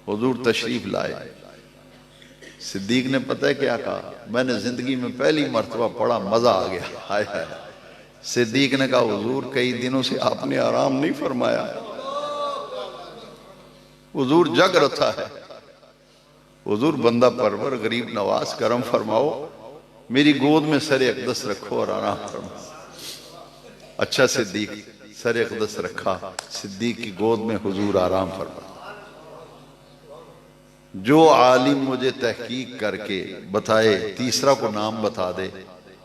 S1: हुजूर तशरीफ लाए। सिद्दीक ने पता है क्या कहा, मैंने जिंदगी में पहली मर्तबा पढ़ा, मजा आ गया। हाय हाय। सिद्दीक ने कहा हुजूर कई दिनों से आपने आराम नहीं फरमाया, हुजूर जग रहा है। हुजूर बंदा परवर, गरीब नवाज, करम फरमाओ, मेरी गोद में सर अक़दस रखो और आराम फरमाओ। अच्छा सिद्दीक सर अक़दस रखा, सिद्दीक की गोद में हुजूर आराम फरमा। जो आलिम मुझे तहकीक करके बताए, तीसरा को नाम बता दे,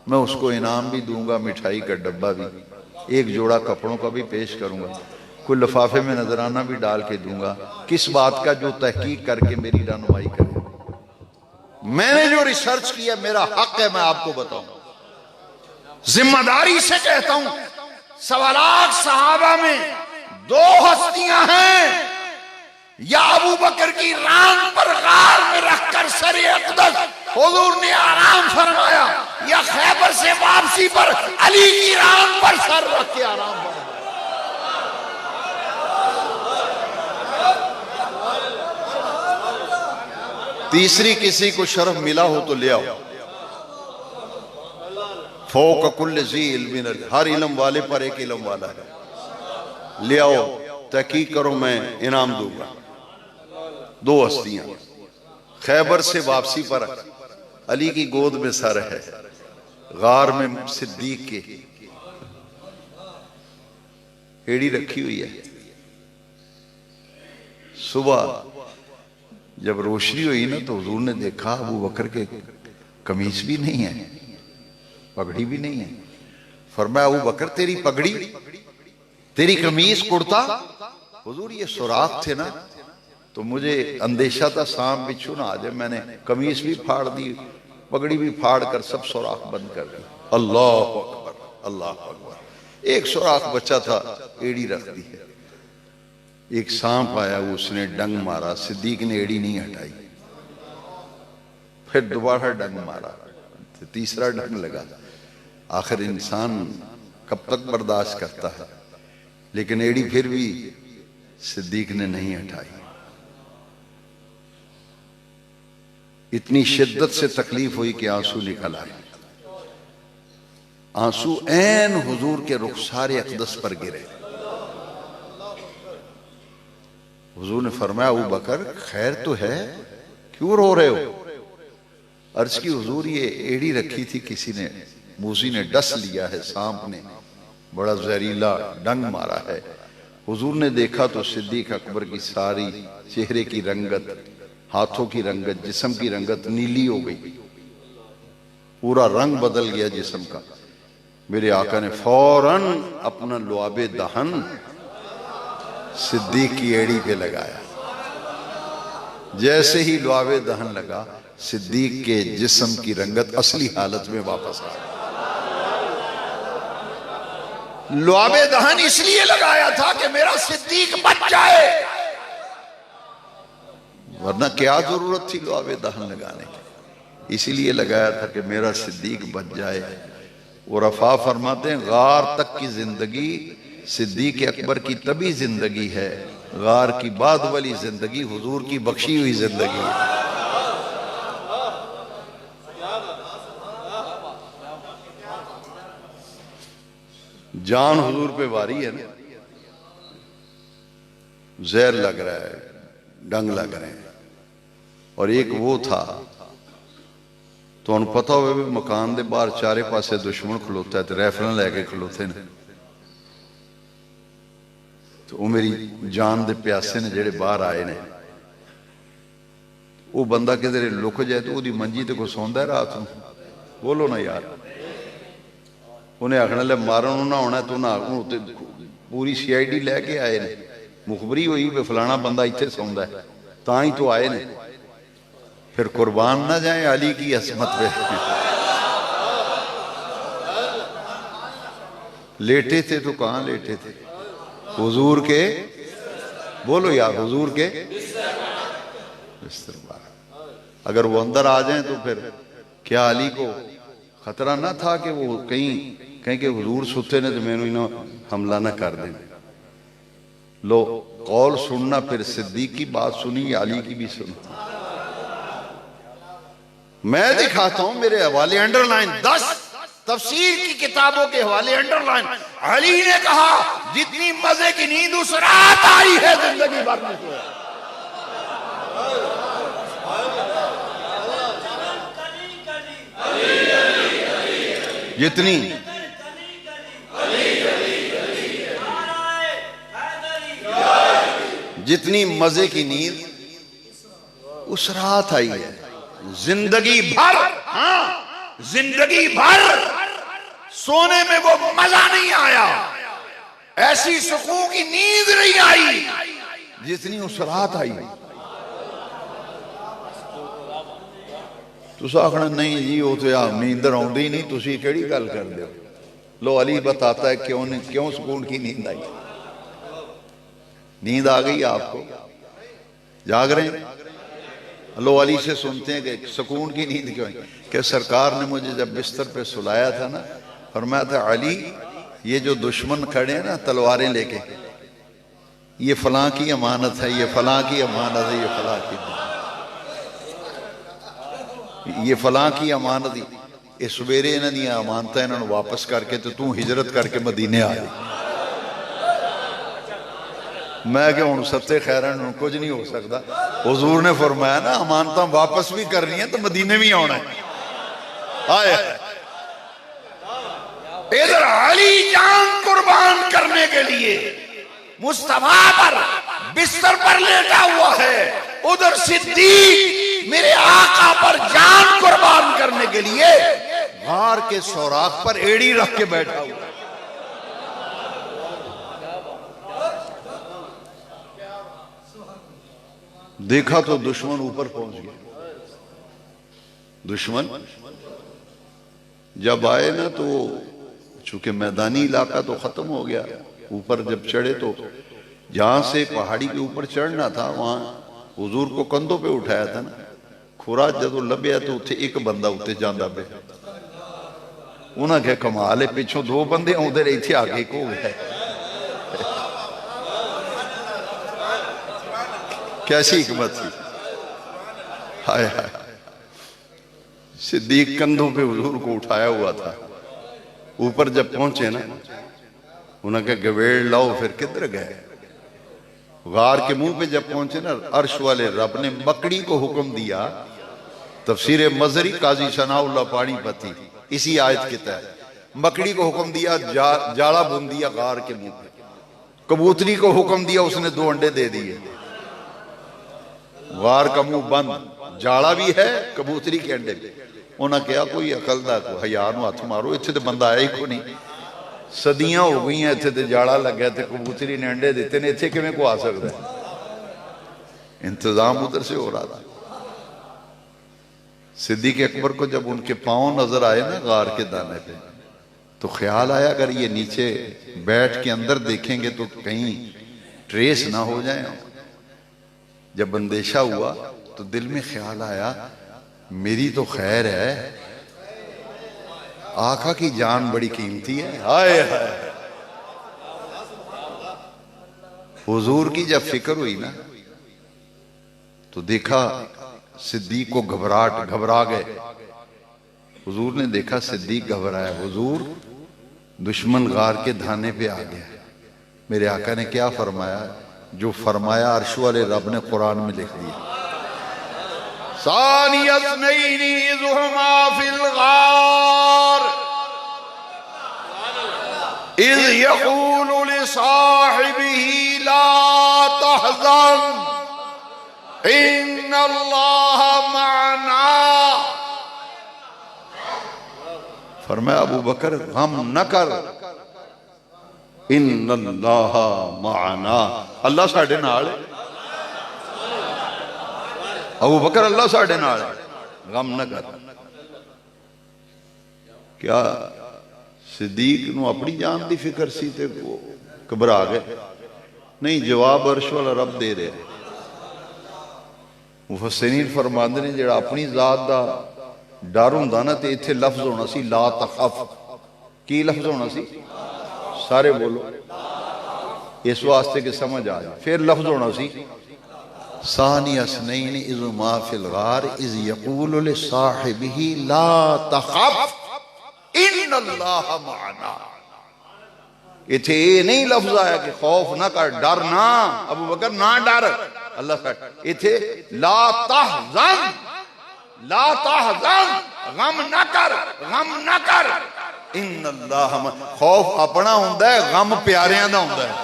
S1: मैं उसको इनाम भी दूंगा, मिठाई का डब्बा भी, एक जोड़ा कपड़ों का भी पेश करूंगा, कोई लिफाफे में नजराना भी डाल के दूंगा। किस बात का, जो तहकीक करके मेरी रहनुमाई करे। मैंने जो रिसर्च किया मेरा हक है, मैं आपको बताऊं, जिम्मेदारी से कहता हूं। 1.25 लाख सहाबा में 2 हस्तियां हैं, या अबू बकर की रान पर गार में रखकर सरे अक़दस हुजूर ने आराम फरमाया, या खैबर से वापसी पर अली की रान पर सर रख के आराम फरमाया। तीसरी किसी को शर्फ मिला हो तो ले आओ। फौक कुल्ल ज़ी इल्मिन, हर इल्म वाले पर एक इल्म वाला है, ले आओ, तहकीक करो, मैं इनाम दूंगा। 2 हस्तियां, खैबर से वापसी पर अली की गोद में सर है, गार में सिद्दीक के एड़ी रखी हुई है। सुबह जब रोशनी हुई ना तो हुजूर ने देखा अबू बकर के कमीज भी नहीं है, पगड़ी भी नहीं है। फरमाया अबू बकर तेरी पगड़ी, तेरी कमीज, कुर्ता। हुजूर ये सुराख थे ना तो मुझे अंदेशा था सांप बिच्छू ना आ जाए, मैंने कमीज भी फाड़ दी, पगड़ी भी फाड़ कर सब सुराख बंद कर दी। अल्लाह अकबर, अल्लाह अकबर। एक सुराख बचा था, एड़ी रख दी है। एक सांप आया, उसने डंग मारा, सिद्दीक ने एड़ी नहीं हटाई, फिर दोबारा डंग मारा, तीसरा डंग लगा। आखिर इंसान कब तक बर्दाश्त करता है, लेकिन एड़ी फिर भी सिद्दीक ने नहीं हटाई। इतनी शिद्दत से तकलीफ हुई कि आंसू निकल आए। आंसू ऐन हुजूर के रुखसारे अक़दस पर गिरे। हुजूर ने फरमाया अबू बकर खैर तो है, क्यों रो रहे हो? अर्ज की हुजूर ये एड़ी रखी थी, किसी ने, मूसी ने डस लिया है, सांप ने, बड़ा जहरीला डंग मारा है। हुजूर ने देखा तो सिद्दीक अकबर की सारी चेहरे की रंगत, हाथों की रंगत, जिस्म की रंगत नीली हो गई, पूरा रंग बदल गया जिस्म का। मेरे आका ने फौरन अपना लुआबे दहन सिद्दीक की एड़ी पे लगाया। जैसे ही लुआबे दहन लगा, सिद्दीक के जिस्म की रंगत असली हालत में वापस आ गई। लुआबे दहन इसलिए लगाया था कि मेरा सिद्दीक बच जाए, वरना क्या जरूरत थी लुआबे दहन लगाने की। इसीलिए लगाया था कि मेरा सिद्दीक बच जाए। और रफा फरमाते हैं, गार तक की जिंदगी सिद्दीक अकबर की तभी जिंदगी है, गार की बाद वाली जिंदगी हुजूर की बख्शी हुई जिंदगी है। जान हुजूर पे वारी है ना, जहर लग रहा है, डंग लग रहे हैं। और एक वो था, तो पता हो मकान के बाहर चारे पासे दुश्मन खलोता है, तो रैफल लैके खलोते ने। तो वो मेरी जान दे प्यासे ने जेड़े बाहर आए ने, वो बंदा किधरे लुक जाए तो वो मंजी ते कोई सौंदा है रात को, बोलो ना यार। उन्हें आखना ले मारन ना होना, तो ना पूरी CID लैके आए ने, मुखबरी हुई भी फलाना बंदा इत्थे सौंदा है, तां ही तो आए ने। फिर कुर्बान ना जाए अली की असमत पे। लेटे थे तो कहां लेटे थे? हुजूर के, बोलो यार, हुजूर के बिस्तर पर। अगर वो अंदर आ जाए तो फिर क्या अली को खतरा ना था कि वो कहीं के हुजूर सुते ने तो मैनू इन्हों हमला ना कर दें। लो कौल सुनना, फिर सिद्दीक की बात सुनी, अली की भी सुनी। मैं दिखाता हूं मेरे हवाले अंडरलाइन, 10 तफसीर की किताबों के हवाले अंडरलाइन। अली ने कहा जितनी मजे की नींद उस रात आई है जिंदगी भर में सोया। जितनी जितनी मजे की नींद उस रात आई है, जिंदगी भर, हाँ जिंदगी भर सोने में वो मजा नहीं आया, ऐसी सुकून की नींद नहीं आई जितनी उस रात आई। तुस आखना नहीं जी वो तो यार नींदर आउंदी नहीं, तुसी केड़ी गल करदे हो। लो अली बताता है क्यों सुकून की नींद आई। नींद आ गई आपको, जाग रहे हैं। लो अली से सुनते हैं कि सुकून की नींद क्यों आई। कि सरकार ने मुझे जब बिस्तर पे सुलाया था ना, फरमाया था अली ये जो दुश्मन खड़े हैं ना तलवारें लेके, ये फलां की अमानत है, ये फलां की अमानत है, ये फलां की, ये फलां की अमानत, ये सवेरे इन्हां दी अमानत इन्हां वापस करके तो तू हिजरत करके मदीने आ जा। मैं क्या हूं सत्ते खैरन कुछ नहीं हो सकता। हुजूर ने फरमाया ना अमानत वापस भी करनी है तो मदीने भी आना है। आए इधर अली जान कुर्बान करने के लिए मुस्तफा पर बिस्तर पर लेटा हुआ है, उधर सिद्दीक मेरे आका पर जान कुर्बान करने के लिए गार के सौराख पर एड़ी रख के बैठा हुआ। देखा तो दुश्मन ऊपर पहुंच गया। दुश्मन जब आए ना तो चूंकि मैदानी इलाका तो खत्म हो गया, ऊपर जब चढ़े तो जहां से पहाड़ी के ऊपर चढ़ना था वहां हुजूर को कंधों पे उठाया था ना, खुरा जो लभ्या तो उत्थे एक बंदा उत्ते जांदा पे। उन्हें क्या कमाल है, पिछों दो बंदे आउंदे रहे, इत्थे आगे एक हो गया। कैसी हिकमत थी। हाय हाय, सिद्दीक कंधों पे हुजूर को उठाया हुआ था। ऊपर जब पहुंचे ना, उन्हें क्या गवेड़ लाओ, फिर किधर गए। गार के मुंह पे जब पहुंचे ना, अर्श वाले रब ने बकरी को हुक्म दिया। तफसीर मजरी काजी सनाउल्लाह पानीपती इसी आयत के तहत मकड़ी को हुक्म दिया जाला बुन दिया गार के मुंह पे, कबूतरी को हुक्म दिया उसने 2 अंडे दे दिए, गार का मुंह बंद, जाला भी है कबूतरी के अंडे भी। उन्हें कहा कोई अकल दा को हया नूं हथ मारो, इत्थे तो बंदा आया ही को नहीं, सदियां हो गई इत्थे ते जाला लग्या ते कबूतरी ने अंडे दिते ने, इत्थे किवें को आ सकदा है? इंतजाम उधर से हो रहा था। सिद्दीक अकबर को जब उनके पांव नजर आए ना गार के दाने पे, तो ख्याल आया अगर ये नीचे बैठ के अंदर देखेंगे तो कहीं ट्रेस ना हो जाए। जब अंदेशा हुआ तो दिल में ख्याल आया मेरी तो खैर है, आका की जान बड़ी कीमती है। हाय हाय, हुजूर की जब फिक्र हुई ना तो देखा सिद्दीक को घबरा गए। हुजूर ने देखा सिद्दीक घबराया, हुजूर दुश्मन गार के धाने पे आ गया। मेरे आका ने क्या फरमाया? जो फरमाया अर्श वाले रब ने कुरान में लिख दिया, सानियत नैनी ज़ुहमा फिल गार इज़ यक़ूलु लिसाहिबिही ला तहज़न इन्नल्लाह मअना। फरमाया अबू बकर गम न कर, इन्नल्लाह मअना, अल्लाह साडे नाल है। अबू बकर अल्लाह साडे नाल है, गम न कर। क्या सिद्दीक नूं अपनी जान की फिक्र सी ते घबरा गए? नहीं, जवाब अर्श वाला रब दे रहा। मुफस्सिरीन फरमांदे ने जिहड़ा अपनी जात दा डर हुंदा ना, ते इत्थे लफ्ज होना सी ला तखफ। की लफ्ज होना सी? सारे बोलो, इस वास्ते कि समझ आ जाए। फिर लफ्ज होना सी सानिया स्नैन इज़ मा फिल गार इज़ यक़ूलु लिसाहिबिही ला तखफ इन्नल्लाह मअना। इत्थे ये नहीं लफ्ज आया कि खौफ ना कर, डर ना, अबू बकर ना डर, अल्लाह साथ। इत्थे ला तहज़न, ला तहज़न, गम ना कर, गम ना कर, इन्नल्लाह। खौफ अपना हुंदा है, गम प्यारियां दा हुंदा है।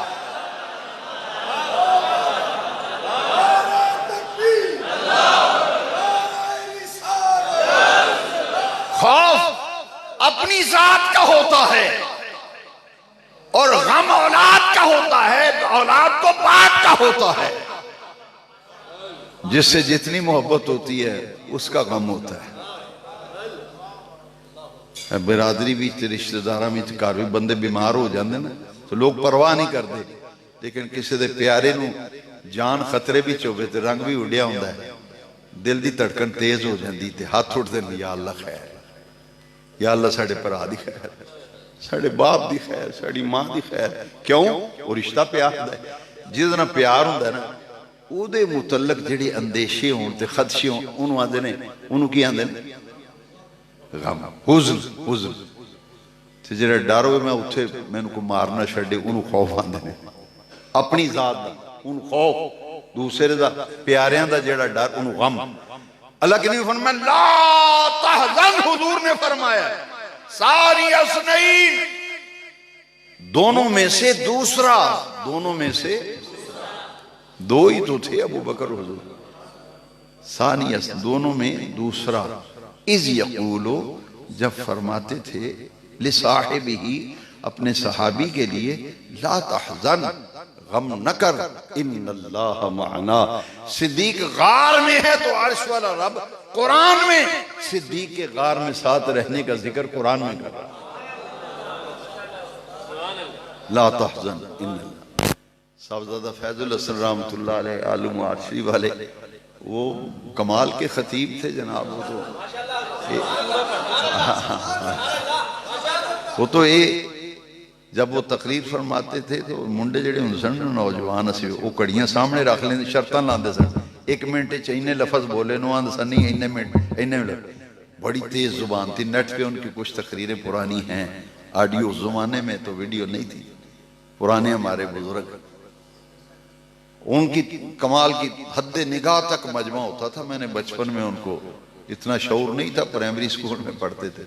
S1: खौफ अपनी जात का होता है और गम औलाद का होता है, औलाद तो बाप का होता है। जिससे जितनी मोहब्बत होती है उसका गम होता है। बिरादरी भी रिश्तेदार में घर भी बंदे बीमार हो जाते ना तो लोग परवाह नहीं करते, लेकिन किसी के प्यारे नूं जान खतरे भी होवे ते रंग भी उड़िया हुंदा है, दिल की धड़कन तेज हो जाती ते हाथ उठते हैं, या अल्लाह खैर, या अल्लाह साडे भरा दी खैर, साडे बाप दी खैर, साडी मां दी खैर। क्यों? वो रिश्ता प्यार दा है। जिहदे नाल प्यार हुंदा ना उहदे मुतल्लक जिहड़े अंदेशे होण ते खदशे होण उहनूं आंदे ने, उहनूं की आंदे ने? गम, हुज़न, हुज़न। ते जिहड़ा डर होवे मैं उत्थे मैनूं कोई मार ना छड्डे उहनूं खौफ आंदे ने। अपनी जात दा उहनूं खौफ, दूसरे दा प्यारियां दा जिहड़ा डर उहनूं गम। अल्लाह के नबी फरमाया ला तहज़न, हुजूर ने फरमाया सारी असनईन, दोनों में से दूसरा, दोनों में से दो ही तो थे अबू बकर हुजूर, सानियस दोनों में दूसरा, इज़ यक़ूलो जब फरमाते थे लिसाहिबिही अपने सहाबी के लिए, ला तहज़न गम न कर इन्नल्लाह मअना। सिद्दीक गार में है तो अर्श वाला रब कुरान में सिद्दीक के गार में साथ रहने का जिक्र कुरान में कर रहा। ला तहज़न इन्नल्लाह। साहबजादा फैजुल हसन रहमतुल्लाह अलैह आलम आरशी वाले वो कमाल के खतीब थे जनाब। वो तो ये जब वो तकरीर फरमाते थे तो मुंडे जेडे हुंदे सन नौजवान असी वो कड़ियां सामने रख लेंदे, शर्तां लांदे सन, 1 मिनट च इन्ने लफज बोले नो आंदे सन, नहीं इन्ने मिनट इन्ने मिनट। बड़ी तेज जुबान थी। नेट पे उनकी कुछ तकरीरें पुरानी हैं, ऑडियो, उस जमाने में तो वीडियो नहीं थी, पुराने हमारे बुजुर्ग, उनकी कमाल की हद निगाह तक मजमा होता था। मैंने बचपन में उनको इतना शऊर नहीं था, प्राइमरी स्कूल में पढ़ते थे,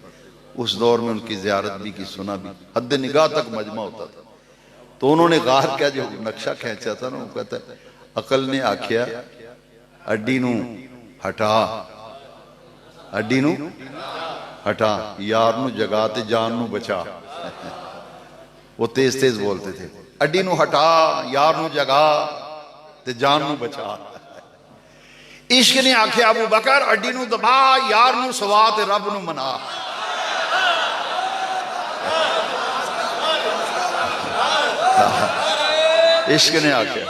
S1: उस दौर में उनकी ज़ियारत भी की, सुना भी, हद निगाह तक मजमा होता था। तो उन्होंने गार क्या जो नक्शा खींचा था ना, वो कहता है अकल ने आख्या अड्डी नू हटा, अड्डी नू हटा, यार नू जगा ते जान नू बचा। वो तेज तेज बोलते थे, अड्डी नू हटा, यार नू जगा ते जान नू बचा। इश्क ने आख्या अबू बकर अड्डी नू दबा, यार नू सवा ते रब नू मना। इश्क ने आख्या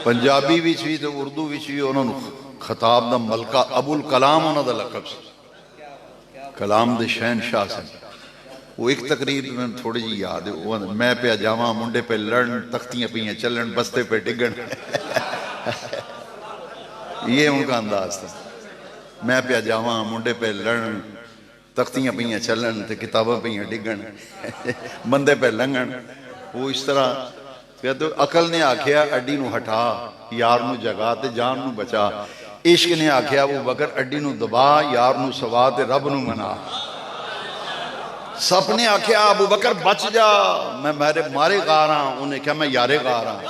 S1: पंजाबी विच भी तो उर्दू विच भी उन्होंने खिताब दा मलका अबुल कलाम उन्हों का लकब से, कलाम दे शहनशाह से। वो एक तकरीर में थोड़ी जी याद है, वो मैं पे जावा मुंडे पे लड़न, तख्तियां पियाँ चलन, बस्ते पे डिगन। ये उनका अंदाज था, मैं पे जावा मुंडे पे लड़न, तख्तियां पियाँ चलन ते किताबा पियाँ डिगन, बंदे पे लंघन। वो इस तरह कहते अकल ने आख्या अड्डी नू हटा, यार नू जगा ते जान नू बचा। इश्क ने आख्या वो बकर अड्डी नू दबा, यार नू सवा ते रब नू मना। सप ने आख्या अबू बकर बच जा, मैं मेरे मारे गा रहा, उन्हें क्या मैं यारे गा रहा।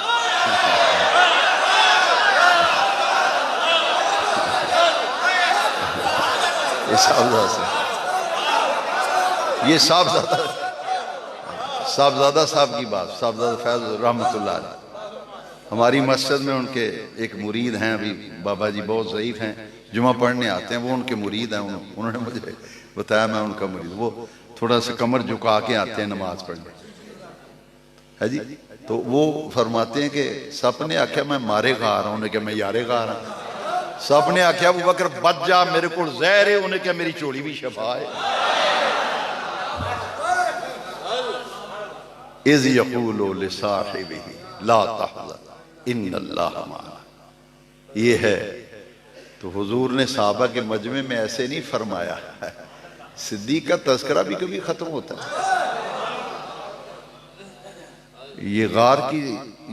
S1: ये साहबजादा साहब की बात, साहबजादा फैज रहमतुल्लाह अलैह हमारी मस्जिद में उनके एक मुरीद हैं, अभी बाबा जी बहुत ज़ईफ हैं, जुमा पढ़ने आते हैं, वो उनके मुरीद हैं। उन्होंने मुझे बताया मैं उनका मुरीद, वो थोड़ा सा कमर झुका के आते हैं नमाज पढ़ने, है जी। तो वो फरमाते हैं कि सप ने आख्या मैं मारे गा रहा हूँ, उन्हें क्या मैं यारे गा रहा हूँ। सप ने आख्या अबू बकर बच जा, मेरे को जहर है, उन्हें क्या मेरी चोली भी शफा है। इज़ यक़ूलु लिसाहिबिही ला तहज़न इन्नल्लाह माना। ये है तो हुजूर ने साहबा के मजमे में ऐसे नहीं फरमाया, सिद्दीक का तज़किरा भी कभी खत्म होता है। ये गार की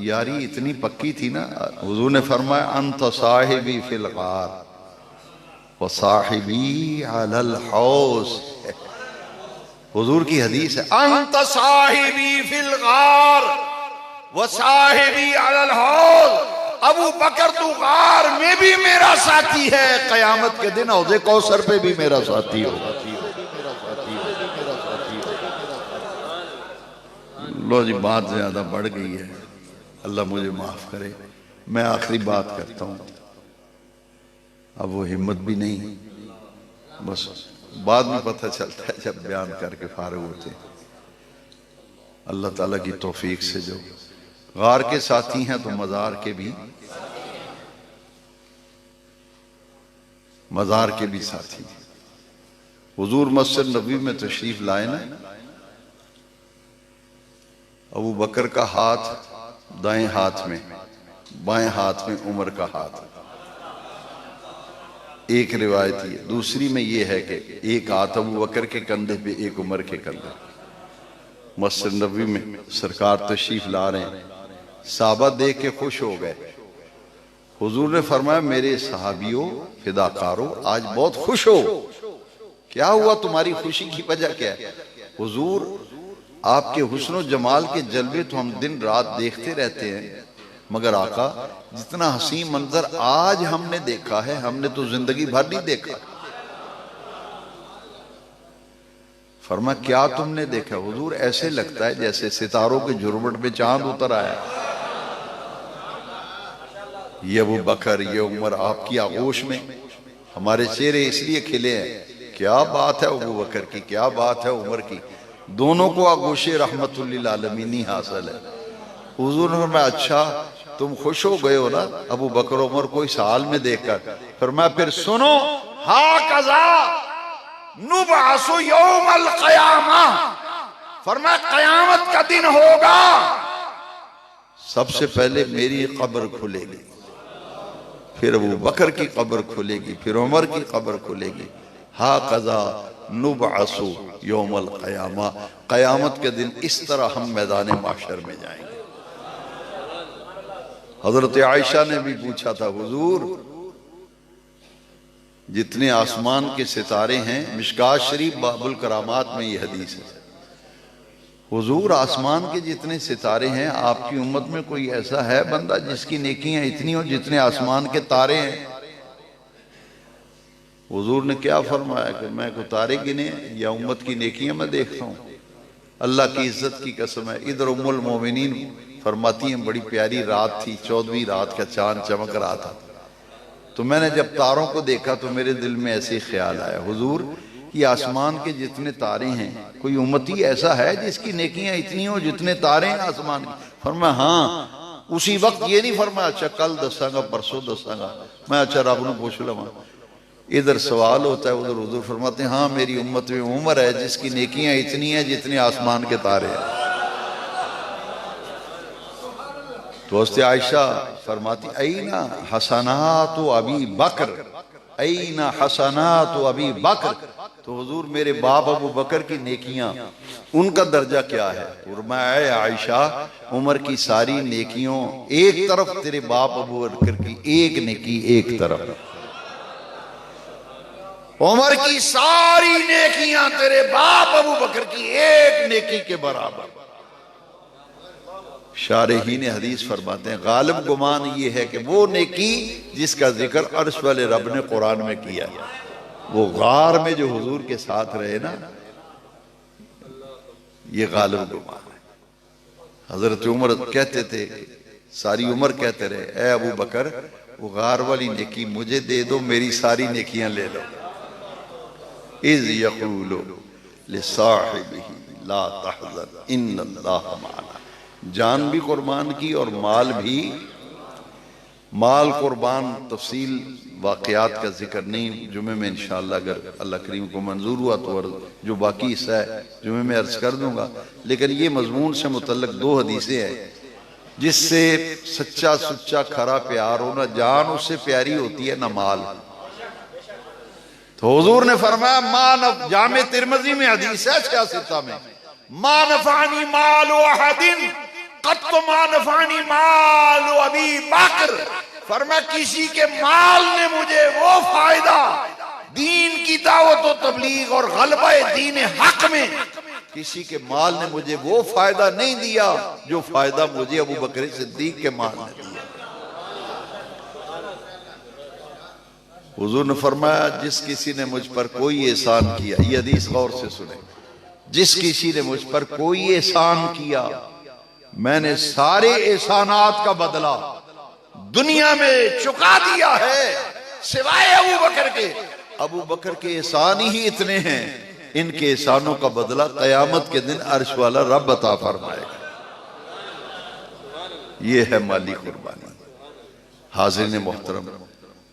S1: यारी इतनी पक्की थी ना, हुजूर ने फरमाया अंत साहिबी फिल गार व साहिबी अलल हौज़। हुजूर की हदीस है अंत साहिबी फिल गार व साहिबी अलल हौज़। अबू बकर तू गार में भी मेरा साथी है, कयामत के दिन हौज़े कौसर पे भी मेरा साथी होगा। लो जी, बात ज्यादा बढ़ गई है, अल्लाह मुझे माफ करे। मैं आखिरी बात करता हूँ, अब वो हिम्मत भी नहीं, बस बाद में पता चलता है जब बयान करके फारिग होते। अल्लाह ताला की तौफीक से जो गार के साथी हैं तो मज़ार के भी साथी हैं। हुजूर मस्जिद नबवी में तशरीफ लाए ना, अबू बकर का हाथ दाएं हाथ में, बाएं हाथ में उमर का हाथ, एक रिवायत है। दूसरी में ये है कि एक हाथ अबू बकर के कंधे पे, एक उमर के कंधे। मस्जिद नबवी में सरकार तशरीफ ला रहे हैं, साहबा देख के खुश हो गए। हुजूर ने फरमाया मेरे सहाबियों फिदाकारों आज बहुत खुश हो, क्या हुआ, तुम्हारी खुशी की वजह क्या है। हुजूर आपके हुस्न जमाल के जलवे तो हम दिन रात देखते रहते हैं, मगर आका जितना हसीन मंजर आज हमने देखा है हमने तो जिंदगी भर नहीं देखा। फरमा क्या तुमने देखा। हुजूर ऐसे लगता है जैसे सितारों के झुरमुट पे चांद उतर आया। ये अबू बकर, ये उमर आपकी आगोश में, हमारे चेहरे इसलिए खिले हैं। क्या बात है अबू बकर की, क्या बात है उमर की, दोनों को आगोशे रहमतुल लिल आलमीन हासिल है। हुजूर ने फरमाया अच्छा तुम खुश हो गए हो ना अबू बकर उमर को इस हाल में देखकर। फरमाया फिर सुनो, हा कज़ा नुबअसु यौमल क़यामा, फरमाया क़यामत का दिन होगा, सबसे पहले मेरी कब्र खुलेगी, फिर अबू बकर की कब्र खुलेगी, फिर उमर की कब्र खुलेगी। हा कज़ा नुबअसु यौमल क़यामा, क़यामत के दिन इस तरह हम मैदान माशर में जाएंगे। हजरत आयशा ने भी पूछा था, हुजूर जितने आसमान के सितारे हैं, मिशकात शरीफ बाबुल करामात में ये हदीस है, हुजूर आसमान के जितने सितारे हैं, आपकी उम्मत में कोई ऐसा है बंदा जिसकी नेकियां इतनी हो जितने आसमान के तारे हैं? हुजूर ने क्या फरमाया कि मैं को तारे गिने या उम्मत की नेकियां मैं देखता हूँ? अल्लाह की इज्जत की कसम है। इधर उम्मुल मोमिनीन फरमाती हैं, बड़ी प्यारी रात थी, 14वीं रात का चांद चमक रहा था, तो मैंने जब तारों को देखा तो मेरे दिल में ऐसे ही ख्याल आया, हुजूर कि आसमान के जितने तारे हैं, कोई उम्मती ऐसा है जिसकी नेकियां इतनी हो जितने तारे हैं आसमान के? फरमाया हाँ। उसी वक्त ये नहीं फरमाया अच्छा कल दसांगा परसों दसांगा, मैं अच्छा रब नूं पूछ लवां। इधर सवाल होता है, उधर हुजूर फरमाते हैं हाँ मेरी उम्मत में उम्र है जिसकी नेकियां इतनी है जितने आसमान के तारे हैं। तो हज़रत आयशा फरमाती ऐना हसनातु अबी बकर, ऐना हसनातु अबी बकर, तो हुजूर मेरे बाप अबू बकर की नेकियां उनका दर्जा क्या है? फरमाया आयशा उमर की सारी नेकियों एक तरफ, तेरे बाप अबू बकर की एक नेकी एक तरफ। उमर की सारी नेकियां तेरे बाप अबू बकर की एक नेकी के बराबर। शारहीन हदीस फरमाते हैं गालिब गुमान ये है कि वो नेकी जिसका जिक्र अर्श वाले रब ने कुरान में किया, वो गार में जो हुजूर के साथ रहे ना, ये गालिब गुमान है। हजरत उमर कहते थे, सारी उम्र कहते रहे, ए अबू बकर वो गार वाली नेकी मुझे दे दो, मेरी सारी नेकियां ले लो। इज़ यक़ूलु लिसाहिबिही ला तहज़न इन्नल्लाह माना, जान भी कुर्बान की और माल भी, माल कुर्बान तफसील वाक़यात का जिक्र नहीं, जुमे में इंशाअल्लाह अगर अल्लाह करीम को मंजूर हुआ तो, और जो बाकी हिस्सा है जुमे में अर्ज कर दूंगा। लेकिन ये मजमून से मुतल्लक दो हदीसें हैं जिससे सच्चा सुच्चा खरा प्यार हो, ना जान उससे प्यारी होती है ना माल। तो हुजूर ने फरमाया मान, जामे तिरमिज़ी में हदीस है 66 में, मा नफ़ानी माल अहदिन कत मा नफ़ानी माल अबी बकर, फरमाया किसी के माल ने मुझे वो फायदा दीन की दावत और तबलीग और गलबा दीन हक में, किसी के माल ने मुझे वो फायदा नहीं दिया जो फायदा मुझे अबू बकर सिद्दीक के माल ने दिया। हुजूर ने फरमाया जिस किसी ने मुझ पर कोई एहसान किया, ये हदीस गौर से सुने, जिस किसी ने मुझ पर कोई एहसान किया, मैंने सारे एहसानात का बदला दुनिया में चुका दिया है सिवाय अबू बकर के। अबू बकर के एहसान ही इतने हैं, इनके एहसानों का बदला क़यामत के दिन अर्श वाला रब अता फरमाएगा। ये है माली कुर्बानी। हाज़िरीन मोहतरम,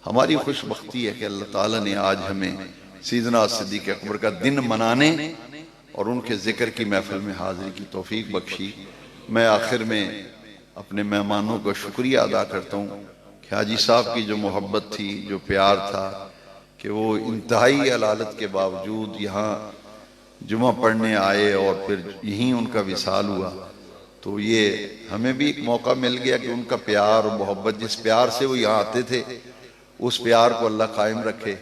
S1: हमारी खुशबख्ती है कि अल्लाह ताला ने आज हमें सैयदना सिद्दीक़ अकबर का दिन मनाने और उनके जिक्र की महफिल में हाजिरी की तौफीक बख्शी। मैं आखिर में अपने मेहमानों का शुक्रिया अदा करता हूँ कि हाजी साहब की जो मोहब्बत थी, जो प्यार था, कि वो इंतहाई अलालत के बावजूद यहाँ जुमा पढ़ने आए और फिर यहीं उनका विसाल हुआ। तो ये हमें भी एक मौका मिल गया कि उनका प्यार और मोहब्बत, जिस प्यार से वो यहाँ आते थे, उस प्यार को अल्लाह कायम रखे,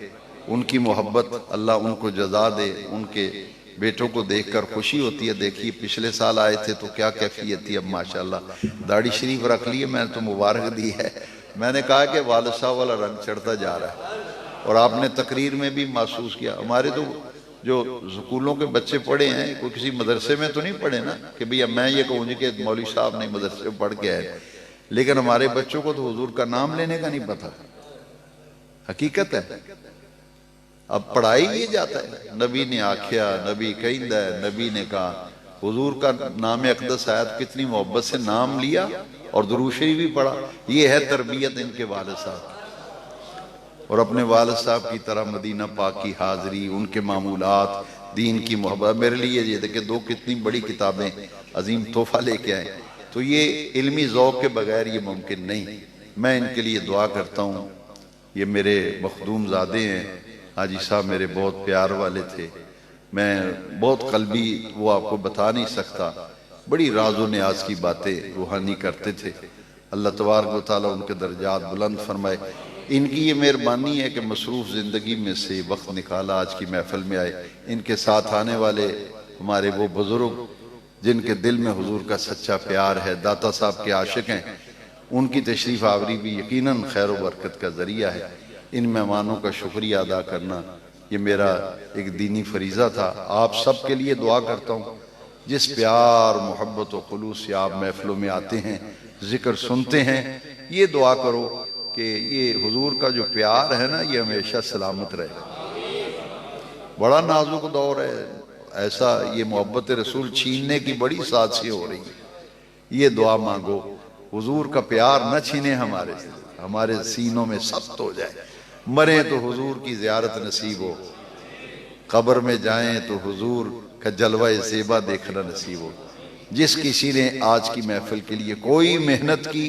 S1: उनकी मोहब्बत अल्लाह उनको जजा दे। उनके बेटों को देखकर खुशी होती है। देखिए पिछले साल आए थे तो क्या कैफियत थी, अब माशाल्लाह दाढ़ी शरीफ रख ली है, मैंने तो मुबारक दी है। मैंने कहा कि वालिद साहब वाला रंग चढ़ता जा रहा है, और आपने तकरीर में भी महसूस किया। हमारे तो जो स्कूलों के बच्चे पढ़े हैं, कोई किसी मदरसे में तो नहीं पढ़े ना कि भैया मैं ये कहूँ जी कि मौलवी साहब ने मदरसे में पढ़ के आए, लेकिन हमारे बच्चों को तो हुजूर का नाम लेने का नहीं पता। हकीकत है, अब पढ़ाई ये जाता है, नबी ने आख्या, नबी कहिंदा है, नबी ने कहा, हुजूर का नाम अक़दस आयत कितनी मोहब्बत से नाम लिया और दुरूद शरीफ भी पढ़ा। ये है तरबियत इनके वालिद साहब। और अपने वालिद साहब की तरह मदीना पाक की हाज़िरी, उनके मामूलात, दीन की मोहब्बत। मेरे लिए ये देखिए दो कितनी बड़ी किताबें अजीम तोहफा लेके आए, तो ये इल्मी ज़ौक़ के बगैर ये मुमकिन नहीं। मैं इनके लिए दुआ करता हूँ। ये मेरे मखदूम ज़ादे हैं, हाजी साहब मेरे बहुत प्यार वाले थे, मैं बहुत कल्बी वो आपको बता नहीं सकता, बड़ी राज़ो न्याज की बातें रूहानी करते थे। अल्लाह तबारक व तआला उनके दर्जात बुलंद फरमाए। इनकी ये मेहरबानी है कि मसरूफ़ ज़िंदगी में से वक्त निकाला, आज की महफिल में आए। इनके साथ आने वाले हमारे वो बुज़ुर्ग जिनके दिल में हुजूर का सच्चा प्यार है, दाता साहब के आशिक हैं, उनकी तशरीफ़ आवरी भी यकीनन खैर व बरकत का ज़रिया है। इन मेहमानों का शुक्रिया अदा करना ये मेरा एक दीनी फरीज़ा था। आप सब के लिए दुआ करता हूँ, जिस प्यार मोहब्बत व खुलूस से आप महफिलों में आते हैं, जिक्र सुनते हैं, ये दुआ करो कि ये हुजूर का जो प्यार है ना, ये हमेशा सलामत रहे। बड़ा नाजुक दौर है, ऐसा ये मोहब्बत रसूल छीनने की बड़ी साजिशें हो रही है। ये दुआ मांगो हुजूर का प्यार न छीने हमारे से, हमारे सीनों में सख्त हो जाए। मरे तो हुजूर की ज़ियारत नसीब हो, कब्र में जाएं तो हुजूर का जलवा ज़ेबा देखना नसीब हो। जिस किसी ने आज की महफिल के लिए कोई मेहनत की,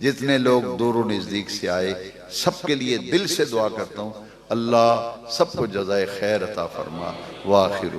S1: जितने लोग दूर नज़दीक से आए, सबके लिए दिल से दुआ करता हूँ, अल्लाह सबको जज़ाए खैर अता फरमा। व आखिर